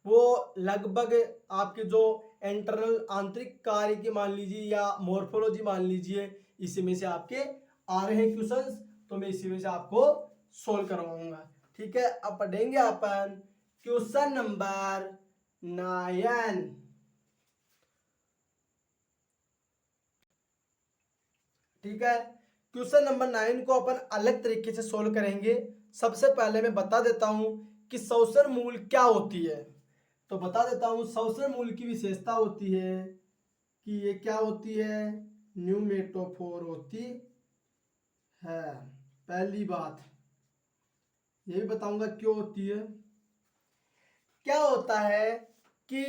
वो लगभग आपके जो इंटरनल आंतरिक कार्य की मान लीजिए या मॉर्फोलॉजी मान लीजिए, इसी में से आपके आ रहे हैं क्वेश्चंस, तो मैं इसी में से आपको सोल्व करवाऊंगा। ठीक है, अब पढ़ेंगे अपन क्वेश्चन नंबर 9। ठीक है, क्वेश्चन नंबर 9 को अपन अलग तरीके से सोल्व करेंगे। सबसे पहले मैं बता देता हूं कि सौसर मूल क्या होती है। तो बता देता हूं, सौसर मूल की विशेषता होती है कि ये क्या होती है, न्यूमेटोफोर होती है। पहली बात ये भी बताऊंगा क्यों होती है। क्या होता है कि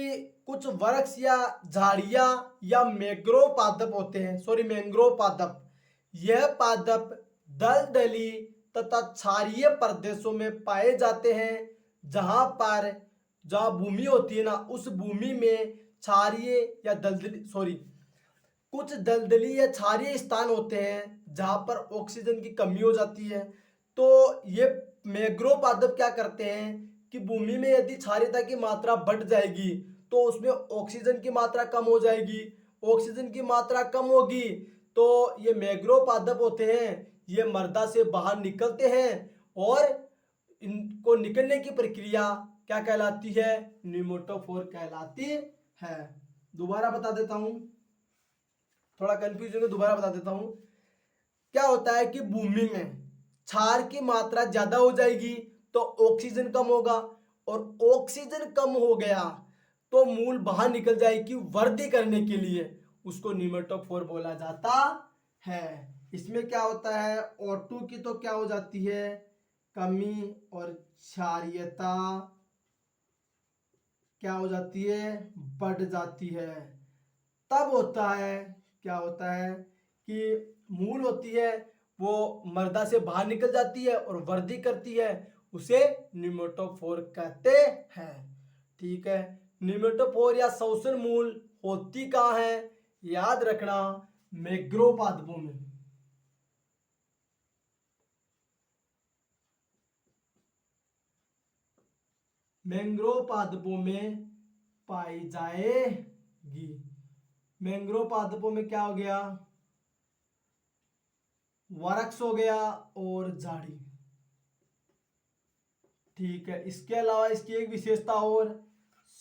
कुछ वृक्ष या झाड़ियां या मैंग्रोव पादप होते हैं, मैंग्रोव पादप, यह पादप दलदली तथा क्षारीय प्रदेशों में पाए जाते हैं, जहां भूमि होती है ना, उस भूमि में क्षारीय या दलदली कुछ दलदली या क्षारीय स्थान होते हैं जहां पर ऑक्सीजन की कमी हो जाती है। तो ये मैंग्रोव पादप क्या करते हैं कि भूमि में यदि क्षारीयता की मात्रा बढ़ जाएगी तो उसमें ऑक्सीजन की मात्रा कम हो जाएगी। ऑक्सीजन की मात्रा कम होगी तो ये मैंग्रोव पादप होते हैं, ये मृदा से बाहर निकलते हैं और इनको निकलने की प्रक्रिया क्या कहलाती है, न्यूमेटोफोर कहलाती है। दोबारा बता देता हूं, थोड़ा कंफ्यूजन है, दोबारा बता देता हूं। क्या होता है कि भूमि में क्षार की मात्रा ज्यादा हो जाएगी तो ऑक्सीजन कम होगा, और ऑक्सीजन कम हो गया तो मूल बाहर निकल जाएगी वृद्धि करने के लिए, उसको न्यूमेटोफोर बोला जाता है। इसमें क्या होता है, O2 की तो क्या हो जाती है, कमी, और क्षारीयता क्या हो जाती है, बढ़ जाती है। तब होता है, क्या होता है कि मूल होती है वो मृदा से बाहर निकल जाती है और वृद्धि करती है, उसे न्यूमेटोफोर कहते हैं। ठीक है, न्यूमेटोफोर या सौसर मूल होती कहाँ है, याद रखना मैंग्रोव पादपों में। मैंग्रोव पादपों में पाई जाएगी। मैंग्रोव पादपों में क्या हो गया, वृक्ष हो गया और झाड़ी। ठीक है, इसके अलावा इसकी एक विशेषता और,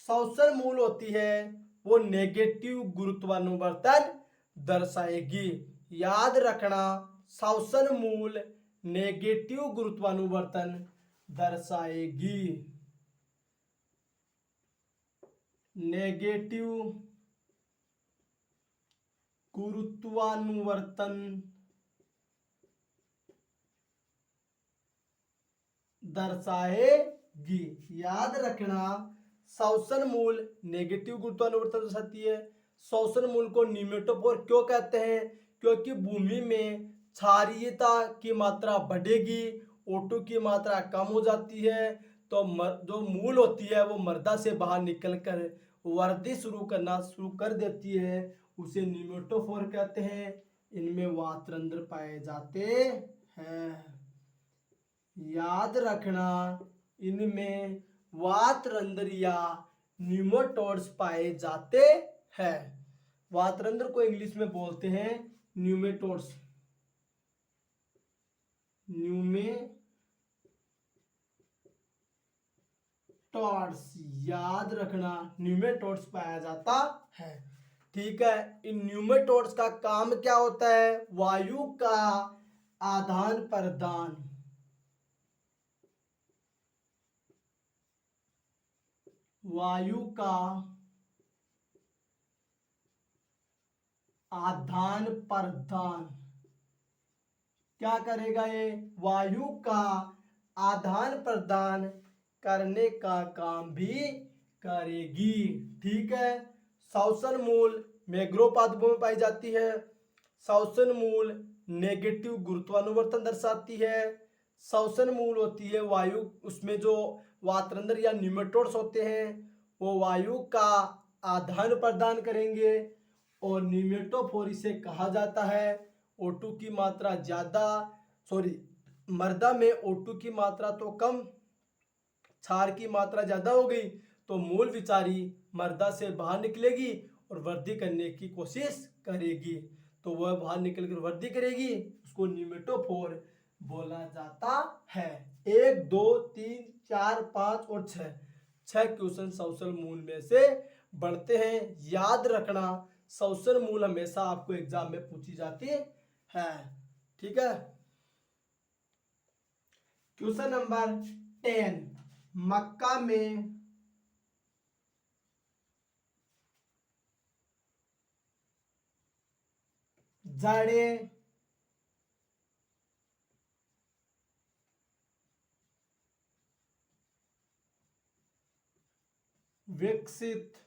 सौसर मूल होती है वो नेगेटिव गुरुत्वानुवर्तन दर्शाएगी। याद रखना, सौसर मूल नेगेटिव गुरुत्वानुवर्तन दर्शाएगी। नेगेटिव गुरुत्वानुवर्तन दर्शाएगी। याद रखना, सौसर मूल नेगेटिव गुरुत्वानुवर्तन दर्शाती है। सौसर मूल को न्यूमेटोफोर क्यों कहते हैं, क्योंकि भूमि में क्षारीयता की मात्रा बढ़ेगी, O2 की मात्रा कम हो जाती है, तो जो मूल होती है वो मृदा से बाहर निकलकर वृद्धि शुरू कर देती है, उसे न्यूमेटोफोर कहते हैं। इनमें वातरंध्र पाए जाते हैं। याद रखना, इनमें वातरंध्र या न्यूमेटोड्स पाए जाते हैं। वातरंध्र को इंग्लिश में बोलते हैं न्यूमेटोड्स। न्यूमेटोड्स, याद रखना न्यूमेटोड्स पाया जाता है। ठीक है, इन न्यूमेटोड्स का काम क्या होता है, वायु का आदान प्रदान। वायु का आदान प्रदान क्या करेगा, ये वायु का आदान प्रदान करने का काम भी करेगी। ठीक है, सौसर मूल मैंग्रोव पादपों में पाई जाती है। सौसर मूल नेगेटिव गुरुत्वानुवर्तन दर्शाती है। सौसर मूल होती है वायु, उसमें जो वातरंध्र या न्यूमेटोड्स होते हैं वो वायु का आदान प्रदान करेंगे, और न्यूमेटोफोर इसे कहा जाता है। O2 की मात्रा ज्यादा, मृदा में O2 की मात्रा तो कम, क्षार की मात्रा ज्यादा हो गई तो मूल विचारी मृदा से बाहर निकलेगी और वृद्धि करने की कोशिश करेगी। तो वह बाहर निकल कर वृद्धि करेगी, उसको न्यूमेटोफोर बोला जाता है। 1, 2, 3, 4, 5 और 6 क्वेश्चन सौसल मूल में से बढ़ते हैं। याद रखना सौसल मूल हमेशा आपको एग्जाम में पूछी जाती है। ठीक है। क्वेश्चन नंबर 10, मक्का में जड़ें विकसित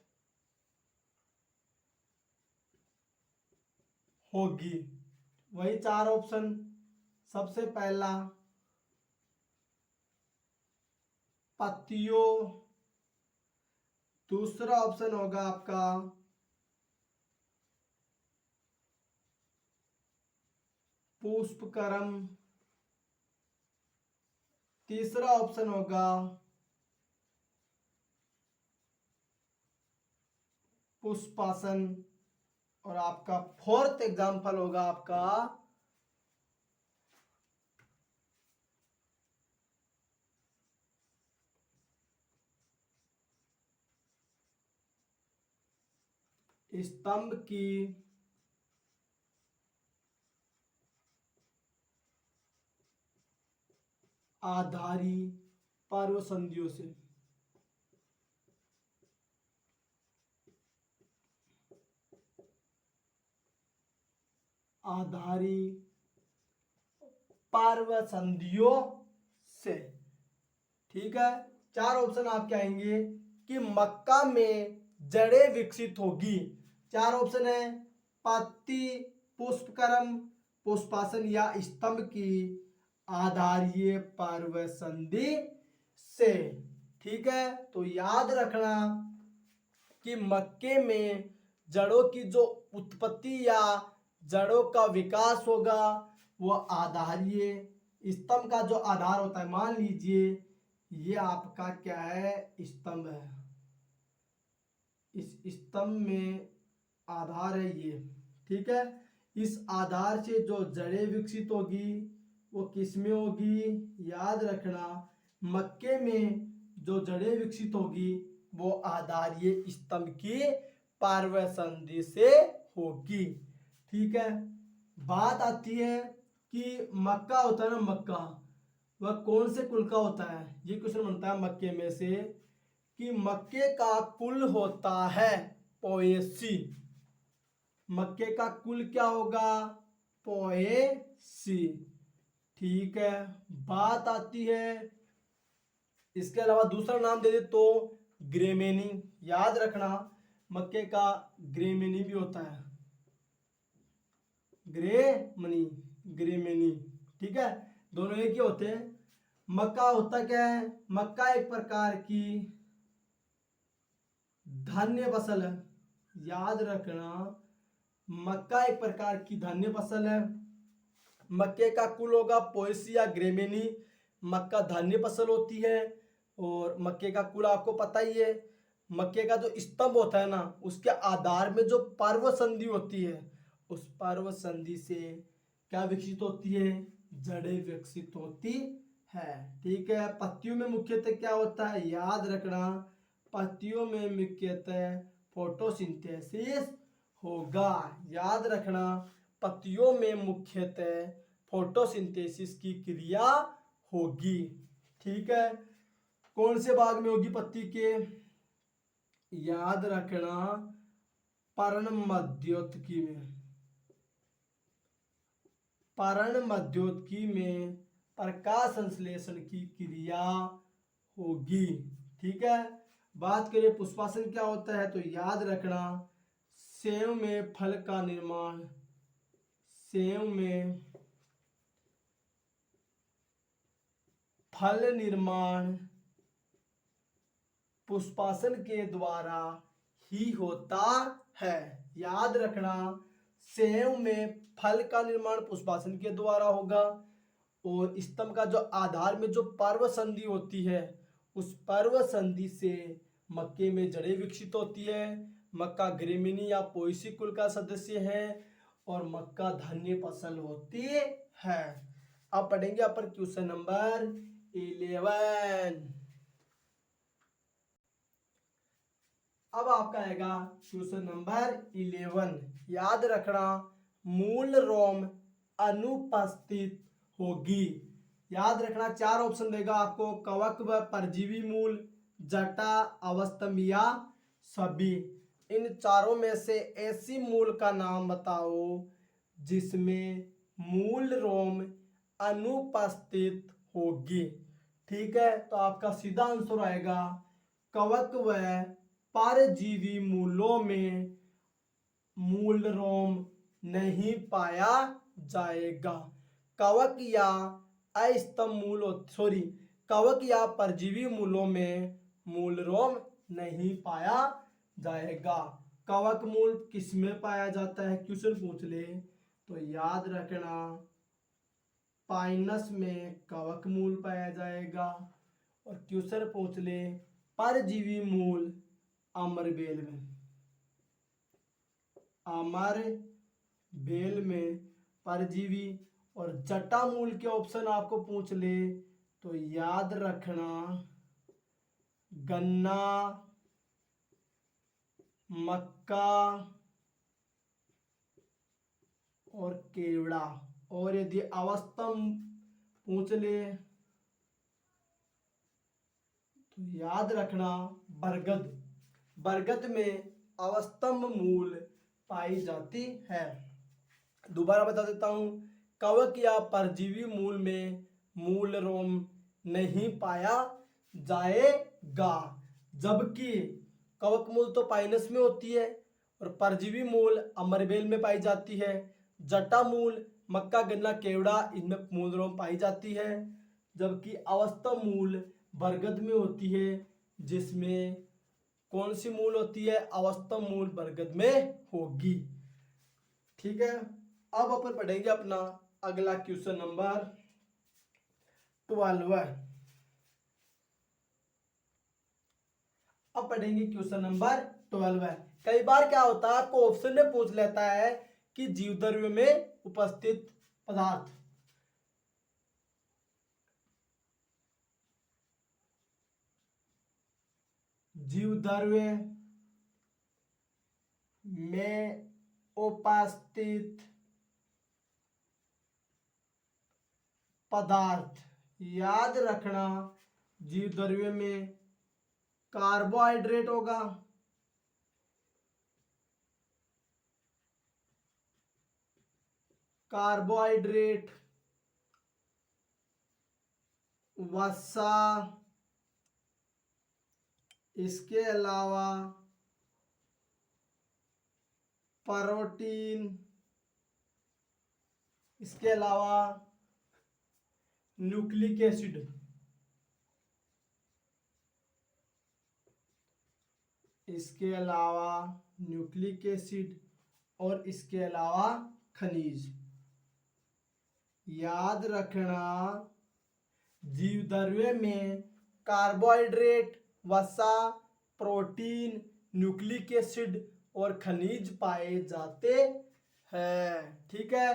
होगी। वही 4 ऑप्शन। सबसे पहला पत्तियों, दूसरा ऑप्शन होगा आपका पुष्पक्रम, तीसरा ऑप्शन होगा पुष्पासन और आपका फोर्थ एग्जाम्पल होगा आपका स्तंभ की आधारी पर्व संधियों से। आधारी पर्व संधियों से। ठीक है। 4 ऑप्शन आपके आएंगे कि मक्का में जड़ें विकसित होगी। 4 ऑप्शन है पत्ती, पुष्पक्रम, पुष्पासन या स्तंभ की आधारीय पर्व संधि से। ठीक है। तो याद रखना कि मक्के में जड़ों की जो उत्पत्ति या जड़ों का विकास होगा वो आधारीय स्तंभ का जो आधार होता है, मान लीजिए ये आपका क्या है, स्तंभ है। इस स्तंभ में आधार है ये। ठीक है। इस आधार से जो जड़ें विकसित होगी वो किस में होगी, याद रखना मक्के में जो जड़ें विकसित होगी वो आधारीय स्तंभ की पर्व संधि से होगी। ठीक है। बात आती है कि मक्का होता है ना, मक्का वह कौन से कुल का होता है। ये क्वेश्चन बनता है मक्के में से कि मक्के का कुल होता है पोएसी। मक्के का कुल क्या होगा, पोएसी। ठीक है। बात आती है इसके अलावा दूसरा नाम दे दे तो ग्रेमेनी। याद रखना मक्के का ग्रेमेनी भी होता है, ग्रेमनी, ग्रेमेनी। ठीक है। दोनों एक ही होते हैं। मक्का होता क्या है, मक्का एक प्रकार की धान्य फसल है। याद रखना मक्का एक प्रकार की धान्य फसल है। मक्के का कुल होगा पोएसिया ग्रेमेनी। मक्का धान्य फसल होती है और मक्के का कुल आपको पता ही है। मक्के का जो स्तंभ होता है ना, उसके आधार में जो पर्व संधि होती है उस पर्व संधि से क्या विकसित होती है, जड़ें विकसित होती है। ठीक है। पत्तियों में मुख्यतः क्या होता है, याद रखना पत्तियों में मुख्यतः फोटोसिंथेसिस होगा। याद रखना पत्तियों में मुख्यतः फोटोसिंथेसिस की क्रिया होगी। ठीक है। कौन से भाग में होगी पत्ती के, याद रखना पर्णमध्योतकी में। पर्णमध्योतकी में प्रकाश संश्लेषण की क्रिया होगी। ठीक है। बात करें पुष्पासन क्या होता है, तो याद रखना सेव में फल का निर्माण, सेव में फल निर्माण पुष्पासन के द्वारा ही होता है। याद रखना सेव में फल का निर्माण पुष्पासन के द्वारा होगा और स्तंभ का जो आधार में जो पर्व संधि होती है उस पर्व संधि से मक्के में जड़ें विकसित होती है। मक्का ग्रेमिनी या पोएसी कुल का सदस्य है और मक्का धान्य फसल होती है। अब पढ़ेंगे अपन क्वेश्चन नंबर 11। अब आपका आएगा क्वेश्चन नंबर 11। याद रखना, मूल रोम अनुपस्थित होगी। याद रखना, चार ऑप्शन देगा आपको, कवक व परजीवी मूल, जटा, अवस्थम या सभी। इन चारों में से ऐसी मूल का नाम बताओ जिसमें मूल रोम अनुपस्थित होगी। ठीक है, तो आपका सीधा आंसर आएगा कवक व परजीवी मूलों में मूल रोम नहीं पाया जाएगा। कवक या अस्तंभ मूल, सॉरी, कवक या परजीवी मूलों में मूल रोम नहीं पाया जाएगा। कवक मूल किसमें पाया जाता है, क्वेश्चन पूछ ले तो याद रखना पाइनस में कवक मूल पाया जाएगा। और क्वेश्चन पूछ ले परजीवी मूल अमरबेल में, अमर बेल में परजीवी। और जटा मूल के ऑप्शन आपको पूछ ले तो याद रखना गन्ना, मक्का और केवड़ा। और यदि अवस्थम पूछ ले तो याद रखना बरगद, बरगद में अवस्थम मूल पाई जाती है। दोबारा बता देता हूं, कवक या परजीवी मूल में मूल रोम नहीं पाया जाएगा, जबकि कवक मूल तो पाइनस में होती है और परजीवी मूल अमरबेल में पाई जाती है। जटा मूल मक्का, गन्ना, केवड़ा इनमें मूल रोम पाई जाती है, जबकि अवस्थम मूल बरगद में होती है, जिसमें कौन सी मूल होती है, अवस्थम मूल बरगद में होगी। ठीक है, अब अपन पढ़ेंगे अपना अगला क्वेश्चन नंबर 12। अब पढ़ेंगे क्वेश्चन नंबर 12। कई बार क्या होता है, आपको ऑप्शन में पूछ लेता है कि जीवद्रव्य में उपस्थित पदार्थ। जीवद्रव्य में उपस्थित पदार्थ। याद रखना, जीवद्रव्य में कार्बोहाइड्रेट होगा, कार्बोहाइड्रेट, वसा, इसके अलावा प्रोटीन, इसके अलावा न्यूक्लिक एसिड, इसके अलावा न्यूक्लिक एसिड और इसके अलावा खनिज। याद रखना, जीवद्रव्य में कार्बोहाइड्रेट, वसा, प्रोटीन, न्यूक्लिक एसिड और खनिज पाए जाते हैं। ठीक है,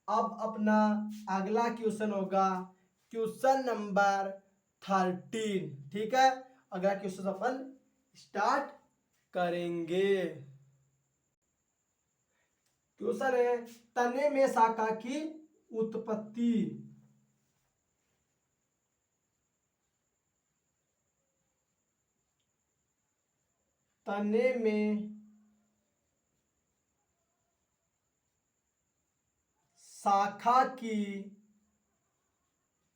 अब अपना अगला क्वेश्चन होगा क्वेश्चन नंबर 13। ठीक है, अगला क्वेश्चन अपन स्टार्ट करेंगे। क्वेश्चन है, तने में शाखा की उत्पत्ति। तने में शाखा की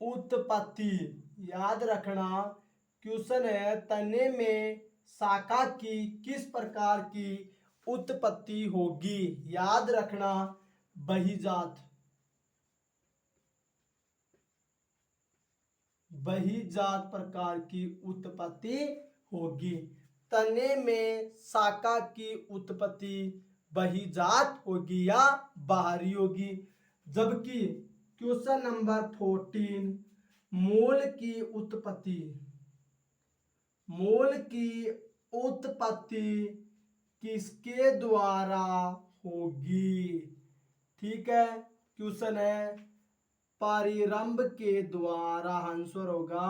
उत्पत्ति। याद रखना, क्वेश्चन है तने में शाखा की किस प्रकार की उत्पत्ति होगी। याद रखना बहिजात, बहिजात प्रकार की उत्पत्ति होगी। तने में शाखा की उत्पत्ति बहिजात होगी या बाहरी होगी। जबकि क्वेश्चन नंबर 14, मूल की उत्पत्ति, मूल की उत्पत्ति किसके द्वारा होगी। ठीक है। क्वेश्चन है पारिरंभ के द्वारा, आंसर होगा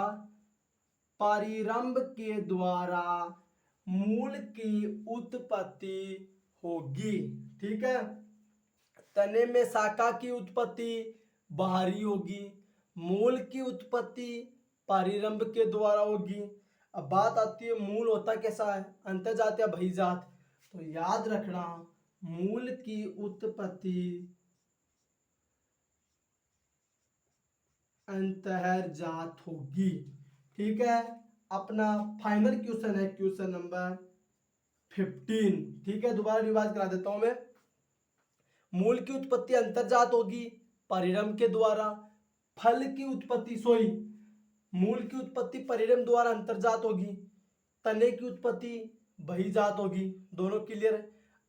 पारिरंभ के द्वारा मूल की उत्पत्ति होगी। ठीक है। तने में शाखा की उत्पत्ति बाहरी होगी, मूल की उत्पत्ति पारिरंभ के द्वारा होगी। अब बात आती है मूल होता कैसा है, अंतर्जात या बहिर्जात। तो याद रखना मूल की उत्पत्ति अंतर्जात होगी। ठीक है। अपना फाइनल क्वेश्चन है क्वेश्चन नंबर 15। ठीक है, दोबारा रिवाइज करा देता हूं मैं। मूल की उत्पत्ति अंतर्जात होगी परिरम के द्वारा, फल की उत्पत्ति मूल की उत्पत्ति परिरम द्वारा अंतर्जात होगी, तने की उत्पत्ति बहिर्जात होगी। दोनों क्लियर है।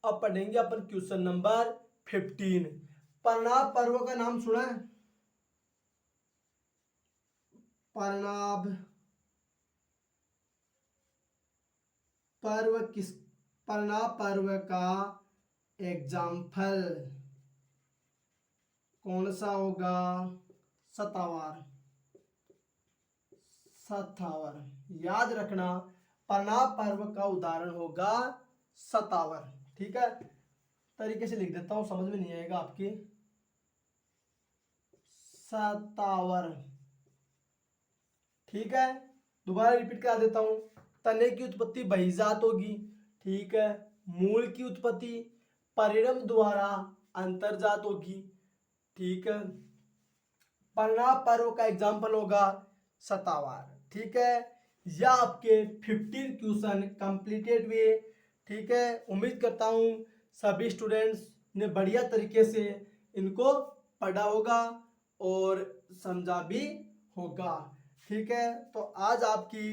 अब पढ़ेंगे अपन क्वेश्चन नंबर 15। परणाभ पर्व का नाम सुना है? परणाभ पर्व किस, परणाभ पर्व का एग्जाम्पल कौन सा होगा? सतावर। याद रखना परणाभ पर्व का उदाहरण होगा सतावर। ठीक है, तरीके से लिख देता हूं, समझ में नहीं आएगा आपकी। सतावर। ठीक है, दोबारा रिपीट करा देता हूं। तने की उत्पत्ति बहिर्जात होगी। ठीक है। मूल की उत्पत्ति परिरम द्वारा अंतर्जात होगी। ठीक है। परणाभ पर्व का एग्जाम्पल होगा सतावर। ठीक है। यह आपके 15 क्वेश्चन कंप्लीटेड हुए। ठीक है, उम्मीद करता हूं सभी स्टूडेंट्स ने बढ़िया तरीके से इनको पढ़ा होगा और समझा भी होगा। ठीक है, तो आज आपकी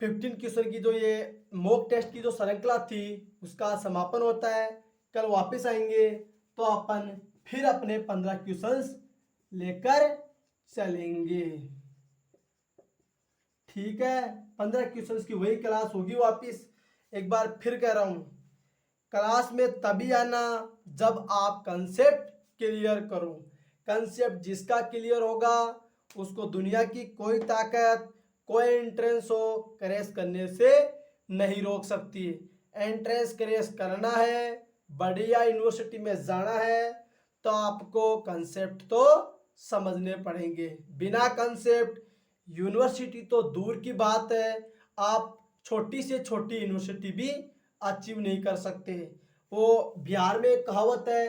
15 क्वेश्चन की जो ये मॉक टेस्ट की जो श्रृंखला थी उसका समापन होता है। कल वापस आएंगे तो अपन फिर अपने 15 क्वेश्चंस लेकर चलेंगे। ठीक है, 15 क्वेश्चंस की वही क्लास होगी वापस। एक बार फिर कह रहा हूं, क्लास में तभी आना जब आप कंसेप्ट क्लियर करो। कंसेप्ट जिसका क्लियर होगा उसको दुनिया की कोई ताकत, कोई एंट्रेंस हो क्रैश करने से नहीं रोक सकती। एंट्रेंस क्रैश करना है, बढ़िया यूनिवर्सिटी में जाना है तो आपको कंसेप्ट तो समझने पड़ेंगे। बिना कंसेप्ट यूनिवर्सिटी तो दूर की बात है, आप छोटी से छोटी यूनिवर्सिटी भी अचीव नहीं कर सकते। वो बिहार में एक कहावत है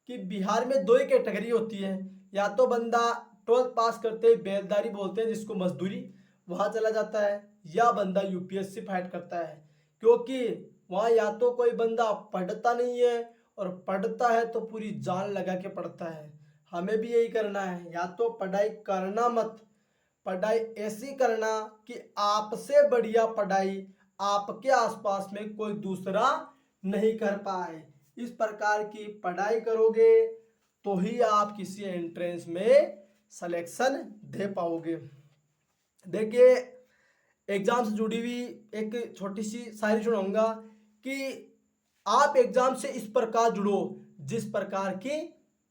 कि बिहार में दो ही कैटेगरी होती है, या तो बंदा 12th पास करते ही बेलदारी बोलते हैं जिसको मजदूरी, वहां चला जाता है, या बंदा यूपीएससी फाइट करता है। क्योंकि वहां या तो कोई बंदा पढ़ता नहीं है और पढ़ता है तो पूरी जान लगा के पढ़ता है। हमें भी यही करना है, या तो पढ़ाई करना मत, पढ़ाई ऐसी करना कि आपसे बढ़िया पढ़ाई आपके आसपास में कोई दूसरा नहीं कर पाए। इस प्रकार की पढ़ाई करोगे तो ही आप किसी एंट्रेंस में सिलेक्शन दे पाओगे। देखिए, एग्जाम से जुड़ी हुई एक छोटी सी शायरी सुनाऊंगा कि आप एग्जाम से इस प्रकार जुड़ो जिस प्रकार की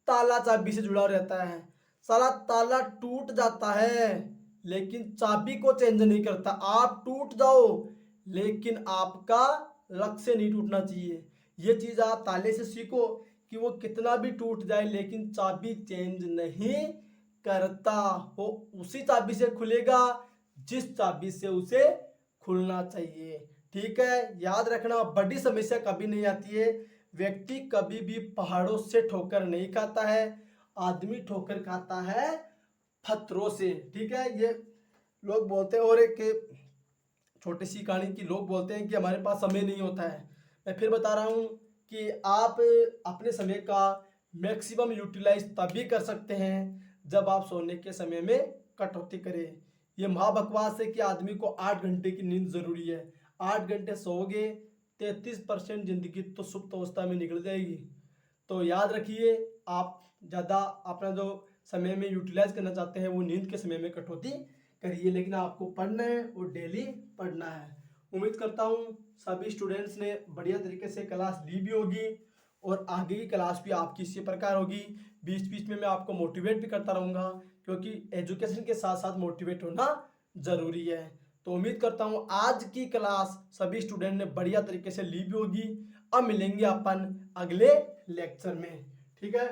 ताला चाबी से जुड़ा रहता है। साला ताला टूट जाता है लेकिन चाबी को चेंज नहीं करता। आप टूट जाओ लेकिन आपका लक्ष्य नहीं टूटना चाहिए। ये चीज आप ताले से सीखो कि वो कितना भी टूट जाए लेकिन चाबी चेंज नहीं करता। वो उसी चाबी से खुलेगा जिस चाबी से उसे खुलना चाहिए। ठीक है, याद रखना बड़ी समस्या कभी नहीं आती है। व्यक्ति कभी भी पहाड़ों से ठोकर नहीं खाता है, आदमी ठोकर खाता है पत्थरों से। ठीक है, ये लोग बोलते हैं, और एक छोटी सी कहानी की लोग बोलते हैं कि हमारे पास समय नहीं होता है। मैं फिर बता रहा हूँ कि आप अपने समय का मैक्सिमम यूटिलाइज तभी कर सकते हैं जब आप सोने के समय में कटौती करें। ये महाबकवास है कि आदमी को 8 घंटे की नींद जरूरी है। 8 घंटे सोओगे 33% जिंदगी तो सुप्त अवस्था में निकल जाएगी। तो याद रखिए, आप ज़्यादा अपना जो समय में यूटिलाइज करना चाहते हैं वो नींद के समय में कटौती करिए, लेकिन आपको पढ़ना है और डेली पढ़ना है। उम्मीद करता हूँ सभी स्टूडेंट्स ने बढ़िया तरीके से क्लास ली भी होगी और आगे की क्लास भी आपकी इसी प्रकार होगी। बीच बीच में मैं आपको मोटिवेट भी करता रहूँगा, क्योंकि एजुकेशन के साथ साथ मोटिवेट होना ज़रूरी है। तो उम्मीद करता हूँ आज की क्लास सभी स्टूडेंट ने बढ़िया तरीके से ली भी होगी। अब मिलेंगे अपन अगले लेक्चर में, ठीक है।